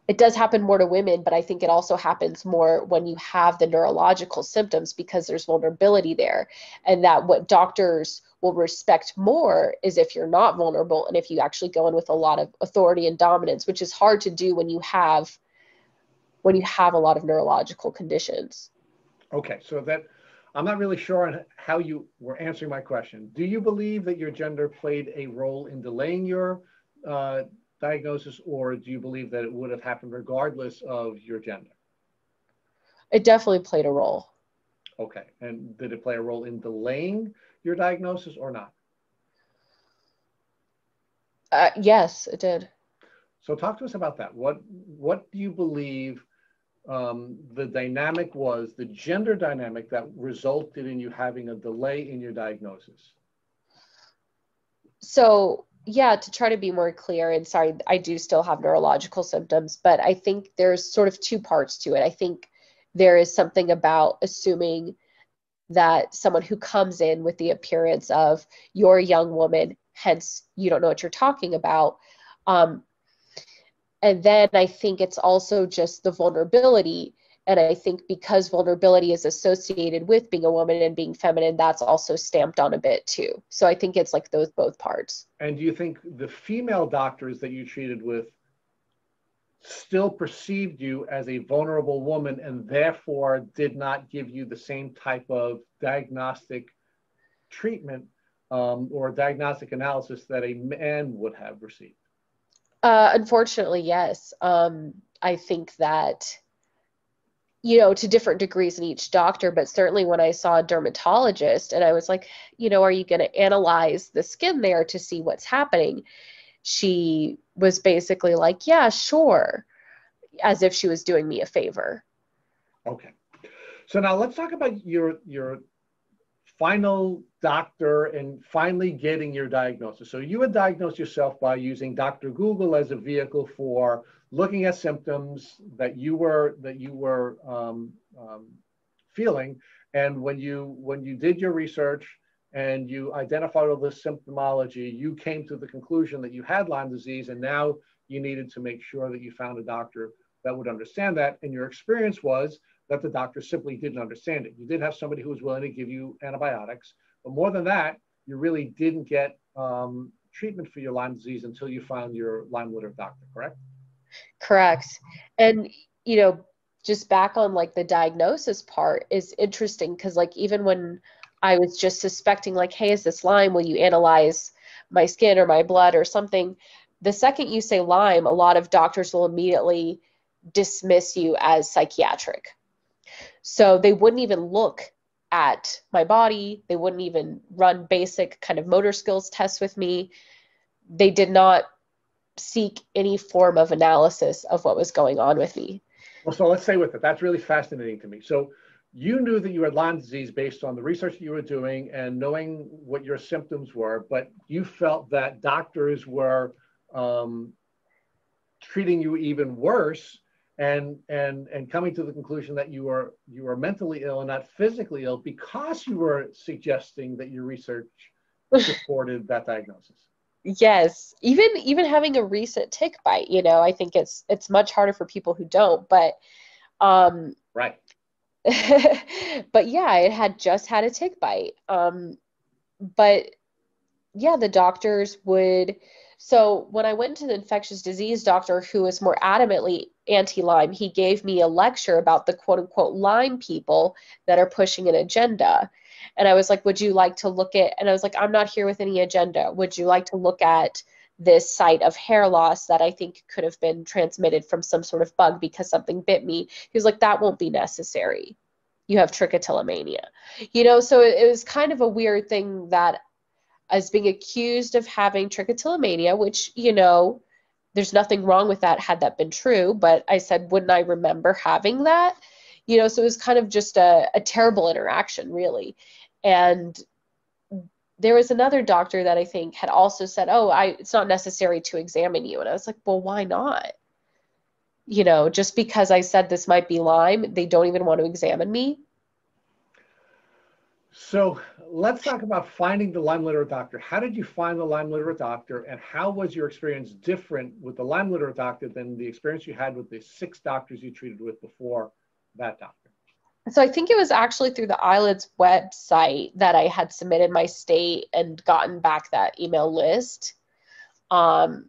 C: it does happen more to women, but I think it also happens more when you have the neurological symptoms, because there's vulnerability there. And that what doctors will respect more is if you're not vulnerable, and if you actually go in with a lot of authority and dominance, which is hard to do when you have when you have a lot of neurological conditions.
A: Okay, so that I'm not really sure on how you were answering my question. Do you believe that your gender played a role in delaying your diagnosis, or do you believe that it would have happened regardless of your gender?
C: It definitely played a role.
A: Okay, and did it play a role in delaying your diagnosis or not?
C: Yes, it did.
A: So talk to us about that. What do you believe the dynamic was, the gender dynamic that resulted in you having a delay in your diagnosis?
C: So, yeah, to try to be more clear, and sorry, I do still have neurological symptoms, but I think there's sort of two parts to it. I think there is something about assuming that someone who comes in with the appearance of you're a young woman, hence you don't know what you're talking about. And then I think it's also just the vulnerability. And I think because vulnerability is associated with being a woman and being feminine, that's also stamped on a bit too. So I think it's like those both parts.
A: And do you think the female doctors that you treated with still perceived you as a vulnerable woman and therefore did not give you the same type of diagnostic treatment or diagnostic analysis that a man would have received?
C: Unfortunately, yes. I think that, to different degrees in each doctor, but certainly when I saw a dermatologist and I was like, are you going to analyze the skin there to see what's happening? She was basically like, yeah, sure, as if she was doing me a favor.
A: Okay. So now let's talk about your final doctor and finally getting your diagnosis. So you had diagnosed yourself by using Dr. Google as a vehicle for looking at symptoms that you were feeling. And when you did your research and you identified all this symptomology, you came to the conclusion that you had Lyme disease, and now you needed to make sure that you found a doctor that would understand that. And your experience was that the doctor simply didn't understand it. You did have somebody who was willing to give you antibiotics, but more than that, you really didn't get treatment for your Lyme disease until you found your Lyme litter doctor, correct?
C: Correct. And, just back on like the diagnosis part is interesting because like even when I was just suspecting like, hey, is this Lyme? Will you analyze my skin or my blood or something? The second you say Lyme, a lot of doctors will immediately dismiss you as psychiatric. So they wouldn't even look at my body. They wouldn't even run basic kind of motor skills tests with me. They did not seek any form of analysis of what was going on with me.
A: Well, so let's stay with it. That's really fascinating to me. So you knew that you had Lyme disease based on the research that you were doing and knowing what your symptoms were, but you felt that doctors were treating you even worse and coming to the conclusion that you were mentally ill and not physically ill because you were suggesting that your research supported that diagnosis.
C: Yes, even having a recent tick bite, I think it's much harder for people who don't, but
A: right.
C: But yeah, it had just had a tick bite. But yeah, the doctors would. So when I went to the infectious disease doctor who was more adamantly anti-Lyme, he gave me a lecture about the quote unquote Lyme people that are pushing an agenda. And I was like, would you like to look at, and I was like, I'm not here with any agenda. Would you like to look at this site of hair loss that I think could have been transmitted from some sort of bug because something bit me? He was like, that won't be necessary. You have trichotillomania. So it was kind of a weird thing that I was being accused of having trichotillomania, which, there's nothing wrong with that had that been true. But I said, wouldn't I remember having that? So it was kind of just a terrible interaction, really. And there was another doctor that I think had also said, oh, it's not necessary to examine you. And I was like, well, why not? Just because I said this might be Lyme, they don't even want to examine me.
A: So let's talk about finding the Lyme litter doctor. How did you find the Lyme litter doctor, and how was your experience different with the Lyme litter doctor than the experience you had with the 6 doctors you treated with before that doctor?
C: So I think it was actually through the Eyelids website that I had submitted my state and gotten back that email list. And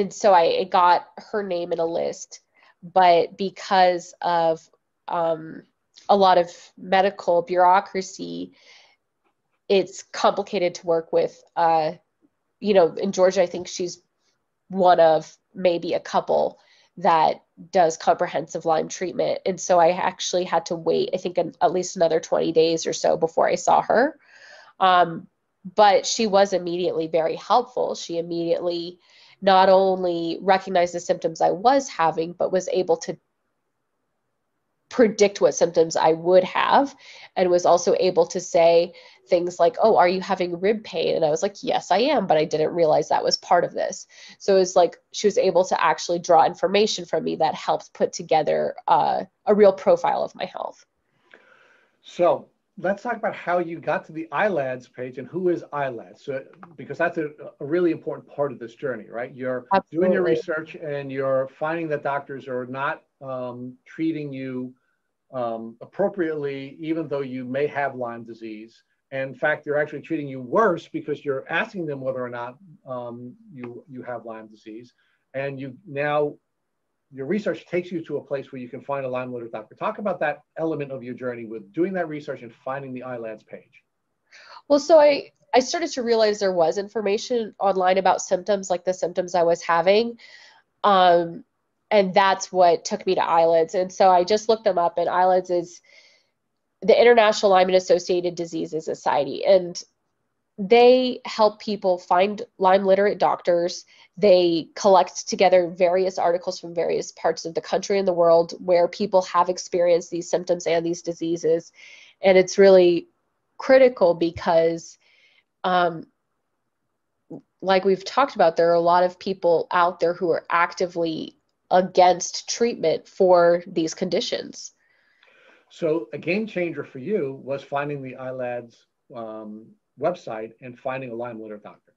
C: so I got her name in a list. but because of a lot of medical bureaucracy, it's complicated to work with. In Georgia, I think she's one of maybe a couple that does comprehensive Lyme treatment. And so I actually had to wait, I think, at least another 20 days or so before I saw her. But she was immediately very helpful. She immediately not only recognized the symptoms I was having, but was able to predict what symptoms I would have, and was also able to say things like, oh, are you having rib pain? And I was like, yes, I am, but I didn't realize that was part of this. So it's like she was able to actually draw information from me that helped put together a real profile of my health.
A: So let's talk about how you got to the ILADS page and who is ILADS. So, because that's a really important part of this journey, right? You're
C: Absolutely.
A: doing your research and you're finding that doctors are not treating you appropriately, even though you may have Lyme disease. And in fact, they're actually treating you worse because you're asking them whether or not you have Lyme disease. And your research takes you to a place where you can find a Lyme literate doctor. Talk about that element of your journey with doing that research and finding the ILADS page.
C: Well, so I started to realize there was information online about symptoms, like the symptoms I was having. And that's what took me to ILADS. And so I just looked them up, and ILADS is the International Lyme and Associated Diseases Society. And they help people find Lyme literate doctors. They collect together various articles from various parts of the country and the world where people have experienced these symptoms and these diseases. And it's really critical because, like we've talked about, there are a lot of people out there who are actively against treatment for these conditions.
A: So a game changer for you was finding the ILADS website and finding a Lyme literate doctor.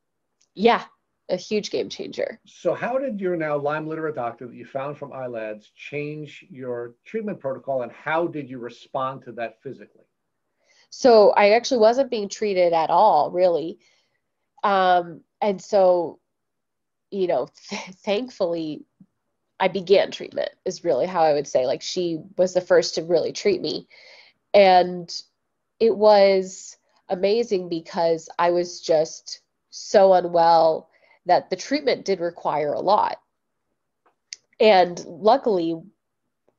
C: Yeah, a huge game changer.
A: So how did your now Lyme literate doctor that you found from ILADS change your treatment protocol, and how did you respond to that physically?
C: So I actually wasn't being treated at all, really. And so, thankfully, I began treatment is really how I would say. Like, she was the first to really treat me. And it was amazing because I was just so unwell that the treatment did require a lot. And luckily,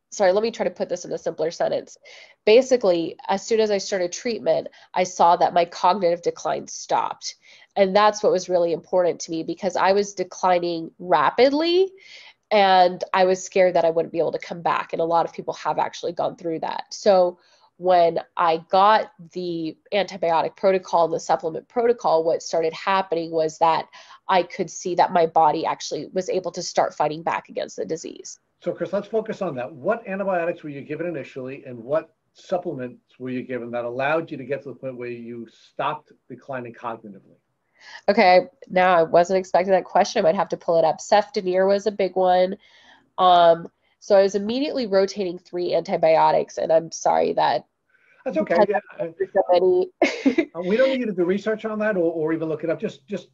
C: sorry, let me try to put this in a simpler sentence. Basically, as soon as I started treatment, I saw that my cognitive decline stopped. And that's what was really important to me, because I was declining rapidly and I was scared that I wouldn't be able to come back. And a lot of people have actually gone through that. So when I got the antibiotic protocol and the supplement protocol, what started happening was that I could see that my body actually was able to start fighting back against the disease.
A: So Chris, let's focus on that. What antibiotics were you given initially, and what supplements were you given that allowed you to get to the point where you stopped declining cognitively?
C: Okay, now I wasn't expecting that question. I might have to pull it up. Cefdinir was a big one. So I was immediately rotating 3 antibiotics, and I'm sorry that
A: that's okay. Yeah.
C: So many.
A: We don't need you to do research on that or even look it up. Just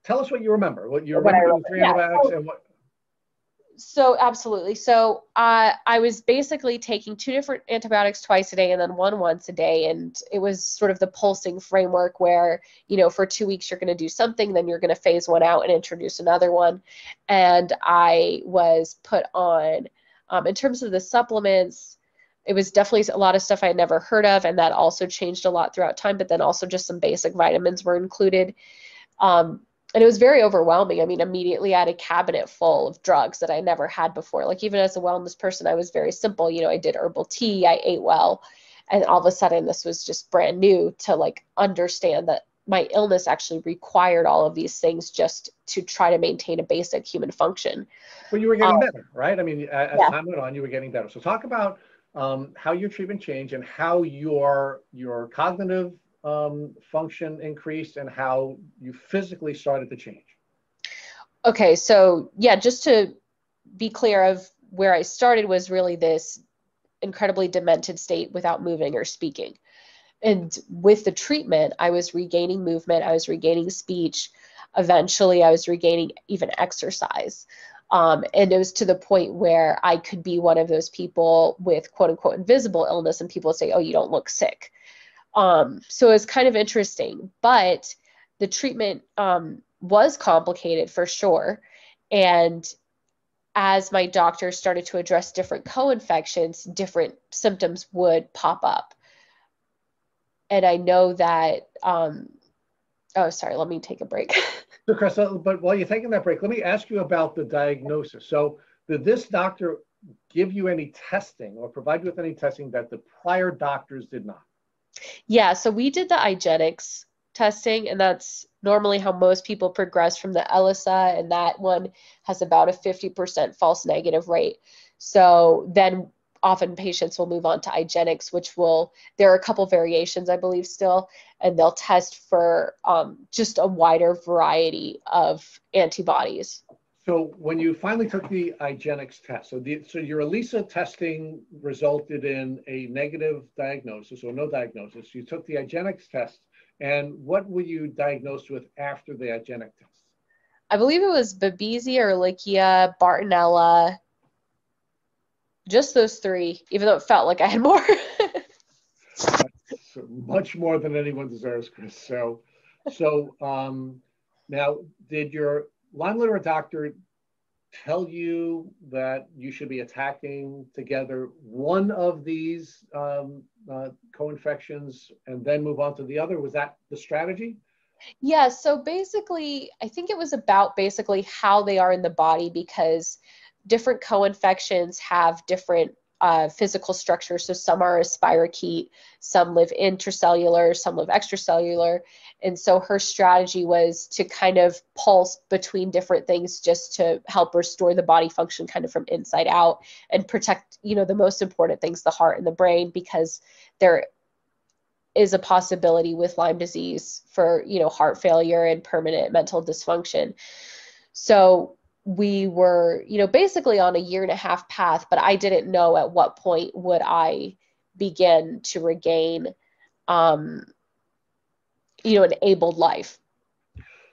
A: tell us what you remember. What you remember, 3 antibiotics and what.
C: So absolutely. So I was basically taking 2 different antibiotics twice a day and then 1 once a day. And it was sort of the pulsing framework where, for 2 weeks you're going to do something, then you're going to phase one out and introduce another one. And I was put on, in terms of the supplements, it was definitely a lot of stuff I had never heard of. And that also changed a lot throughout time. But then also just some basic vitamins were included. And it was very overwhelming. I mean, immediately I had a cabinet full of drugs that I never had before. Like, even as a wellness person, I was very simple. I did herbal tea, I ate well. And all of a sudden, this was just brand new to understand that my illness actually required all of these things just to try to maintain a basic human function.
A: Well, you were getting better, right? I mean, as time went on, you were getting better. So talk about how your treatment changed and how your cognitive function increased and how you physically started to change.
C: Okay, so yeah, just to be clear of where I started was really this incredibly demented state without moving or speaking. And with the treatment, I was regaining movement, I was regaining speech. Eventually, I was regaining even exercise. And it was to the point where I could be one of those people with quote unquote invisible illness, and people would say, oh, you don't look sick. So it's kind of interesting, but the treatment was complicated for sure. And as my doctor started to address different co-infections, different symptoms would pop up. And I know that, oh, sorry, let me take a break.
A: So, Chris, but while you're taking that break, let me ask you about the diagnosis. So did this doctor give you any testing or provide you with any testing that the prior doctors did not?
C: Yeah, so we did the Hygienics testing, and that's normally how most people progress from the ELISA, and that one has about a 50% false negative rate. So then often patients will move on to Hygienics, which will, there are a couple variations, I believe, still, and they'll test for just a wider variety of antibodies.
A: So when you finally took the Hygienics test, so your ELISA testing resulted in a negative diagnosis or no diagnosis. You took the Hygienics test, and what were you diagnosed with after the Hygienic test?
C: I believe it was Babesia, Ehrlichia, Bartonella, just those three, even though it felt like I had more.
A: That's much more than anyone deserves, Chris. So now, did your Lyme litter doctor tell you that you should be attacking together one of these co-infections and then move on to the other? Was that the strategy?
C: Yeah, so basically, I think it was about basically how they are in the body, because different co-infections have different physical structures. So some are a spirochete, some live intracellular, some live extracellular. And so her strategy was to kind of pulse between different things just to help restore the body function kind of from inside out and protect, the most important things, the heart and the brain, because there is a possibility with Lyme disease for, heart failure and permanent mental dysfunction. So we were, basically on a 1.5-year path, but I didn't know at what point would I begin to regain, an abled life.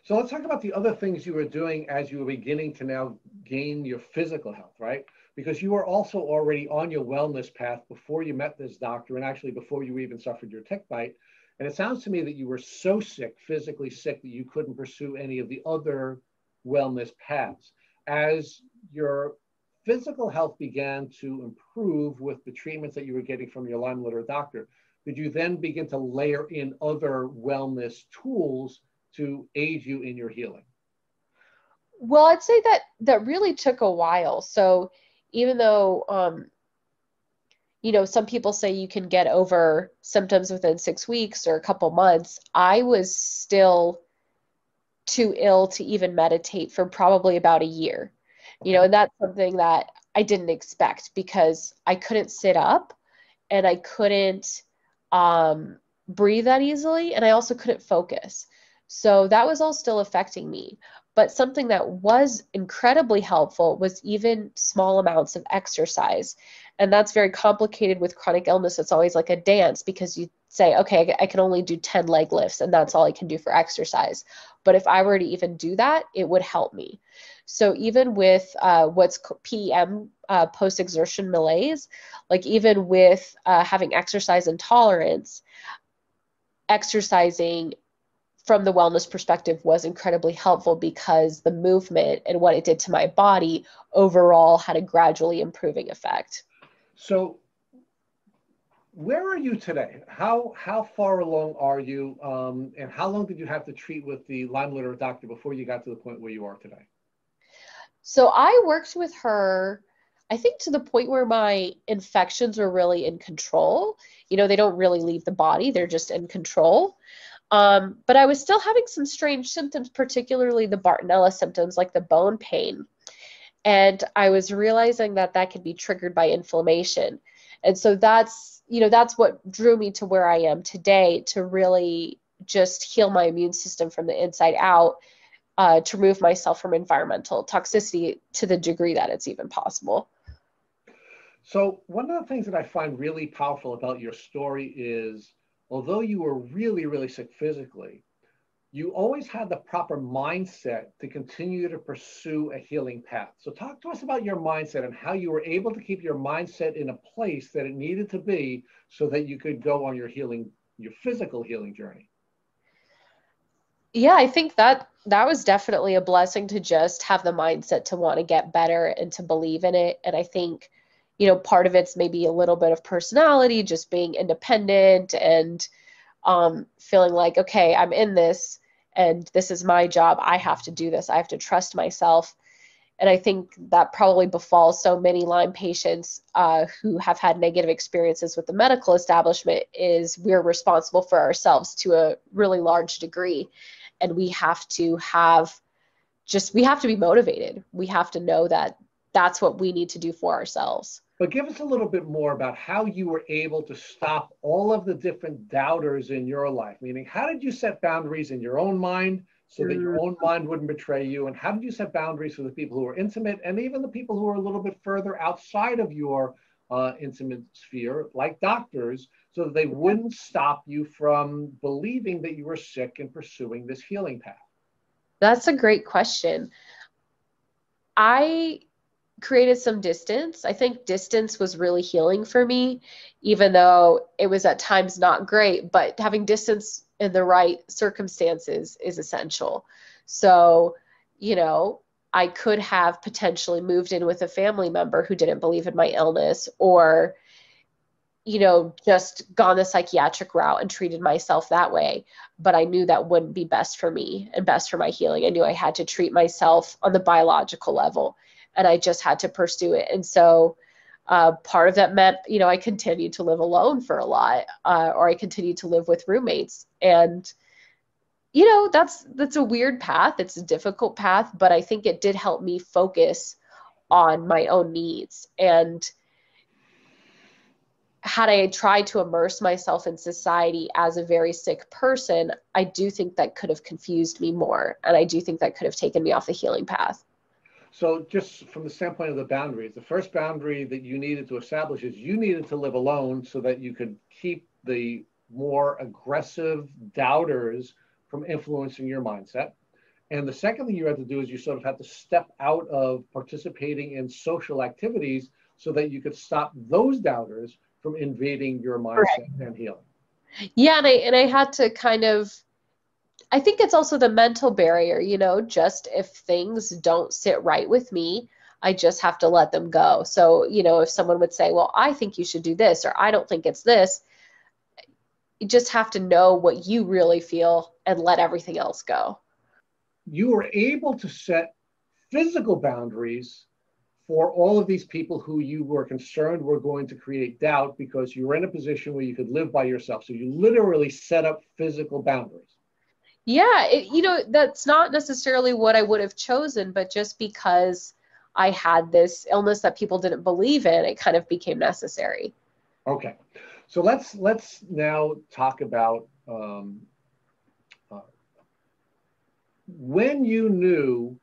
A: So let's talk about the other things you were doing as you were beginning to now gain your physical health, right? Because you were also already on your wellness path before you met this doctor, and actually before you even suffered your tick bite. And it sounds to me that you were so sick, physically sick, that you couldn't pursue any of the other wellness paths. As your physical health began to improve with the treatments that you were getting from your Lyme litter doctor, did you then begin to layer in other wellness tools to aid you in your healing?
C: Well, I'd say that really took a while. So even though, some people say you can get over symptoms within 6 weeks or a couple months, I was still too ill to even meditate for probably about a year. And that's something that I didn't expect, because I couldn't sit up and I couldn't breathe that easily, and I also couldn't focus. So that was all still affecting me. But something that was incredibly helpful was even small amounts of exercise. And that's very complicated with chronic illness. It's always like a dance, because you say, okay, I can only do 10 leg lifts, and that's all I can do for exercise. But if I were to even do that, it would help me. So even with what's PEM, post-exertion malaise, like even with having exercise intolerance, exercising from the wellness perspective was incredibly helpful, because the movement and what it did to my body overall had a gradually improving effect.
A: So where are you today? How far along are you? And how long did you have to treat with the Lyme litter doctor before you got to the point where you are today?
C: So I worked with her, I think, to the point where my infections were really in control. They don't really leave the body, they're just in control. But I was still having some strange symptoms, particularly the Bartonella symptoms, like the bone pain. And I was realizing that could be triggered by inflammation. And so that's what drew me to where I am today, to really just heal my immune system from the inside out, to remove myself from environmental toxicity to the degree that it's even possible.
A: So one of the things that I find really powerful about your story is, although you were really, really sick physically, you always had the proper mindset to continue to pursue a healing path. So talk to us about your mindset and how you were able to keep your mindset in a place that it needed to be so that you could go on your healing, your physical healing journey.
C: Yeah, I think that was definitely a blessing to just have the mindset to want to get better and to believe in it. And I think, part of it's maybe a little bit of personality, just being independent and feeling like, okay, I'm in this and this is my job. I have to do this. I have to trust myself. And I think that probably befalls so many Lyme patients who have had negative experiences with the medical establishment is we're responsible for ourselves to a really large degree. And we have to be motivated. We have to know that that's what we need to do for ourselves.
A: But give us a little bit more about how you were able to stop all of the different doubters in your life. Meaning, how did you set boundaries in your own mind so that your own mind wouldn't betray you? And how did you set boundaries for the people who are intimate and even the people who are a little bit further outside of your intimate sphere, like doctors, so that they wouldn't stop you from believing that you were sick and pursuing this healing path?
C: That's a great question. I created some distance. I think distance was really healing for me, even though it was at times not great, but having distance in the right circumstances is essential. So, I could have potentially moved in with a family member who didn't believe in my illness, or, just gone the psychiatric route and treated myself that way. But I knew that wouldn't be best for me and best for my healing. I knew I had to treat myself on the biological level, and I just had to pursue it. And so part of that meant, I continued to live alone for a lot, or I continued to live with roommates. And, that's a weird path. It's a difficult path, but I think it did help me focus on my own needs. And had I tried to immerse myself in society as a very sick person, I do think that could have confused me more. And I do think that could have taken me off the healing path.
A: So just from the standpoint of the boundaries, the first boundary that you needed to establish is you needed to live alone so that you could keep the more aggressive doubters from influencing your mindset. And the second thing you had to do is you sort of had to step out of participating in social activities so that you could stop those doubters from invading your mindset and healing.
C: Yeah, and I had to I think it's also the mental barrier, just if things don't sit right with me, I just have to let them go. So, if someone would say, well, I think you should do this, or I don't think it's this, you just have to know what you really feel and let everything else go.
A: You were able to set physical boundaries for all of these people who you were concerned were going to create doubt because you were in a position where you could live by yourself. So you literally set up physical boundaries.
C: Yeah, that's not necessarily what I would have chosen, but just because I had this illness that people didn't believe in, it kind of became necessary.
A: Okay, so let's now talk about when you knew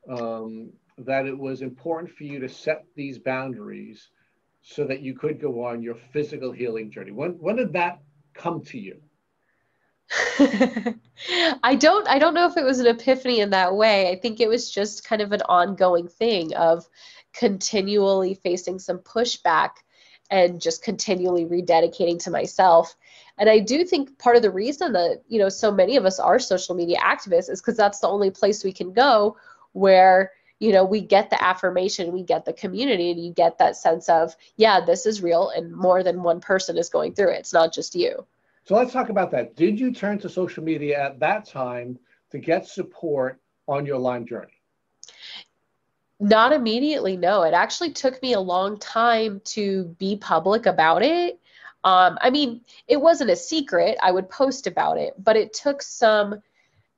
A: that it was important for you to set these boundaries so that you could go on your physical healing journey. When did that come to you?
C: I don't know if it was an epiphany in that way. I think it was just kind of an ongoing thing of continually facing some pushback and just continually rededicating to myself. And I do think part of the reason that, so many of us are social media activists is because that's the only place we can go where, we get the affirmation, we get the community, and you get that sense of, yeah, this is real and more than one person is going through it. It's not just you.
A: So let's talk about that. Did you turn to social media at that time to get support on your Lyme journey?
C: Not immediately, no. It actually took me a long time to be public about it. I mean, it wasn't a secret. I would post about it, but it took some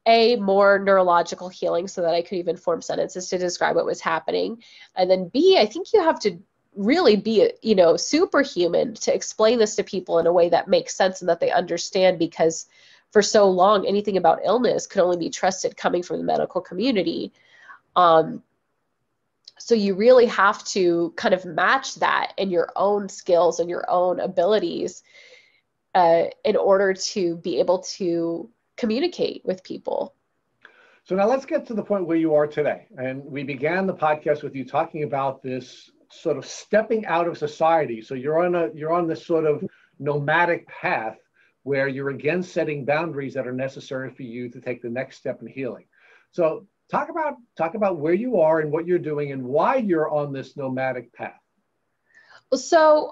C: more neurological healing so that I could even form sentences to describe what was happening. And then B, I think you have to really be, superhuman to explain this to people in a way that makes sense and that they understand, because for so long, anything about illness could only be trusted coming from the medical community. So you really have to kind of match that in your own skills and your own abilities in order to be able to communicate with people.
A: So now let's get to the point where you are today. And we began the podcast with you talking about this sort of stepping out of society. So you're on this sort of nomadic path where you're again setting boundaries that are necessary for you to take the next step in healing. So talk about where you are and what you're doing and why you're on this nomadic path.
C: So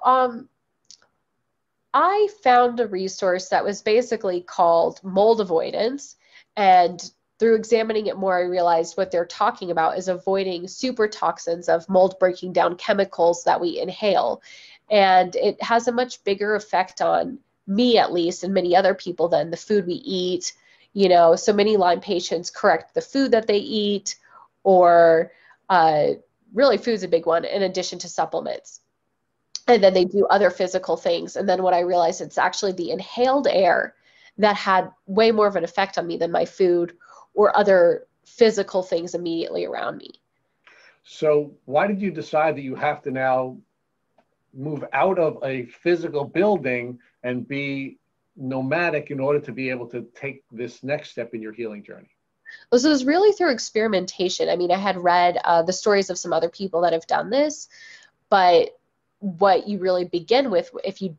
C: I found a resource that was basically called Mold Avoidance, and through examining it more, I realized what they're talking about is avoiding super toxins of mold breaking down chemicals that we inhale. And it has a much bigger effect on me, at least, and many other people than the food we eat. So many Lyme patients correct the food that they eat, or really food's a big one, in addition to supplements. And then they do other physical things. And then what I realized, it's actually the inhaled air that had way more of an effect on me than my food or other physical things immediately around me.
A: So why did you decide that you have to now move out of a physical building and be nomadic in order to be able to take this next step in your healing journey?
C: Well, so it was really through experimentation. I mean, I had read the stories of some other people that have done this, but what you really begin with, if you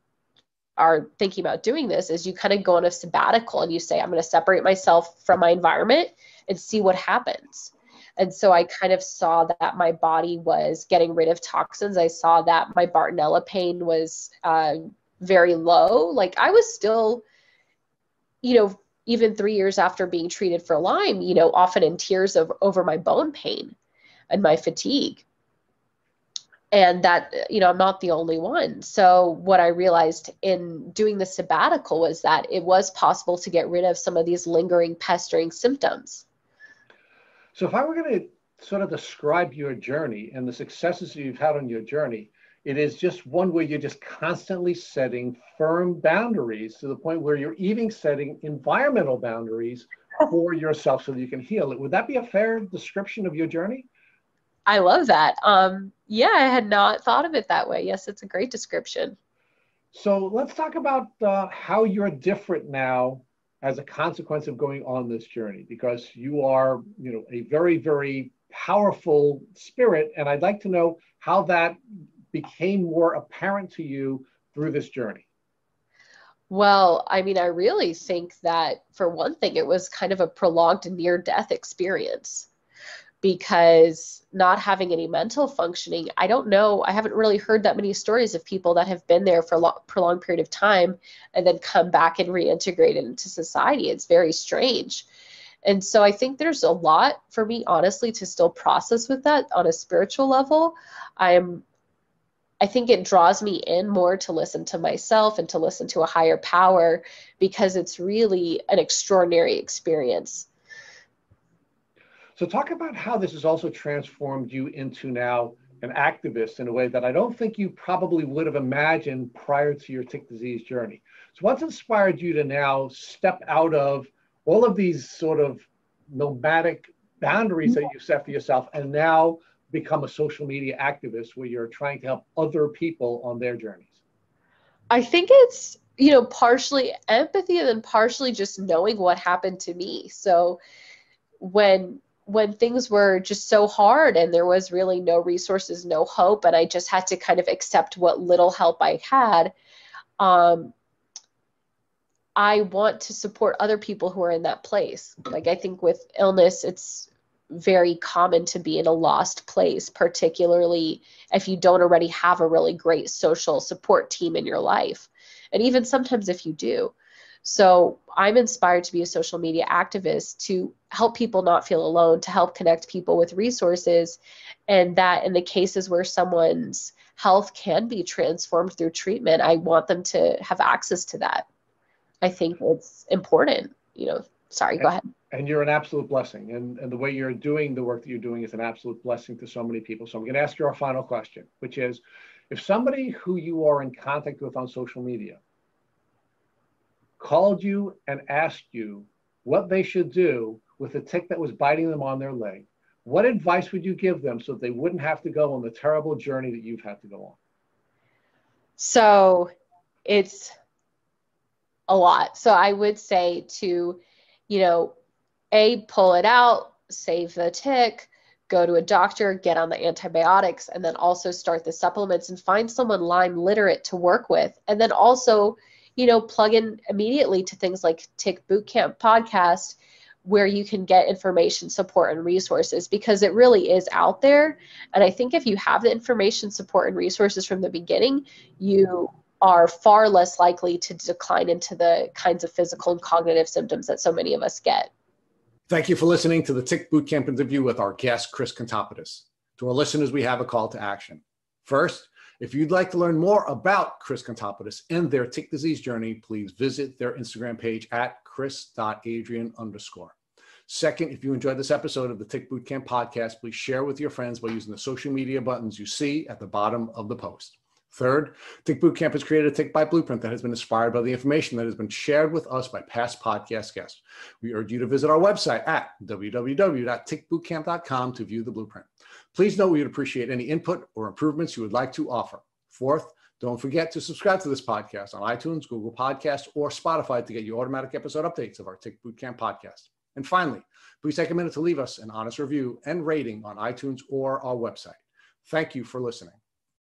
C: are thinking about doing this, is you kind of go on a sabbatical and you say, I'm going to separate myself from my environment and see what happens. And so I kind of saw that my body was getting rid of toxins. I saw that my Bartonella pain was very low. Like I was still, even 3 years after being treated for Lyme, often in tears over my bone pain and my fatigue. And that, I'm not the only one. So what I realized in doing the sabbatical was that it was possible to get rid of some of these lingering, pestering symptoms.
A: So if I were going to sort of describe your journey and the successes you've had on your journey, it is just one where you're just constantly setting firm boundaries to the point where you're even setting environmental boundaries for yourself so that you can heal it. Would that be a fair description of your journey?
C: I love that. Yeah, I had not thought of it that way. Yes, it's a great description.
A: So let's talk about how you're different now as a consequence of going on this journey, because you are, a very, very powerful spirit. And I'd like to know how that became more apparent to you through this journey.
C: Well, I mean, I really think that for one thing, it was kind of a prolonged near-death experience. Because not having any mental functioning, I don't know, I haven't really heard that many stories of people that have been there for a prolonged period of time and then come back and reintegrate into society. It's very strange. And so I think there's a lot for me, honestly, to still process with that on a spiritual level. I think it draws me in more to listen to myself and to listen to a higher power, because it's really an extraordinary experience.
A: So talk about how this has also transformed you into now an activist in a way that I don't think you probably would have imagined prior to your tick disease journey. So what's inspired you to now step out of all of these sort of nomadic boundaries that you set for yourself and now become a social media activist where you're trying to help other people on their journeys?
C: I think it's, partially empathy and then partially just knowing what happened to me. So when things were just so hard and there was really no resources, no hope, and I just had to kind of accept what little help I had, I want to support other people who are in that place. Like I think with illness, it's very common to be in a lost place, particularly if you don't already have a really great social support team in your life. And even sometimes if you do. So I'm inspired to be a social media activist to help people not feel alone, to help connect people with resources, and that in the cases where someone's health can be transformed through treatment, I want them to have access to that. I think it's important, Sorry, go ahead.
A: And you're an absolute blessing. And the way you're doing the work that you're doing is an absolute blessing to so many people. So I'm going to ask you our final question, which is, if somebody who you are in contact with on social media called you and asked you what they should do with a tick that was biting them on their leg, what advice would you give them so that they wouldn't have to go on the terrible journey that you've had to go on?
C: So it's a lot. So I would say to pull it out, save the tick, go to a doctor, get on the antibiotics, and then also start the supplements and find someone Lyme literate to work with. And then also, plug in immediately to things like Tick Bootcamp podcast, where you can get information, support, and resources, because it really is out there. And I think if you have the information, support, and resources from the beginning, you are far less likely to decline into the kinds of physical and cognitive symptoms that so many of us get.
A: Thank you for listening to the Tick Bootcamp interview with our guest, Chris Kontopidis. To our listeners, we have a call to action. First, if you'd like to learn more about Chris Kontopidis and their tick disease journey, please visit their Instagram page at chris.adrian_. Second, if you enjoyed this episode of the Tick Bootcamp podcast, please share with your friends by using the social media buttons you see at the bottom of the post. Third, Tick Bootcamp has created a Tick Bite Blueprint that has been inspired by the information that has been shared with us by past podcast guests. We urge you to visit our website at www.tickbootcamp.com to view the blueprint. Please note we would appreciate any input or improvements you would like to offer. Fourth, don't forget to subscribe to this podcast on iTunes, Google Podcasts, or Spotify to get your automatic episode updates of our Tick Bootcamp podcast. And finally, please take a minute to leave us an honest review and rating on iTunes or our website. Thank you for listening.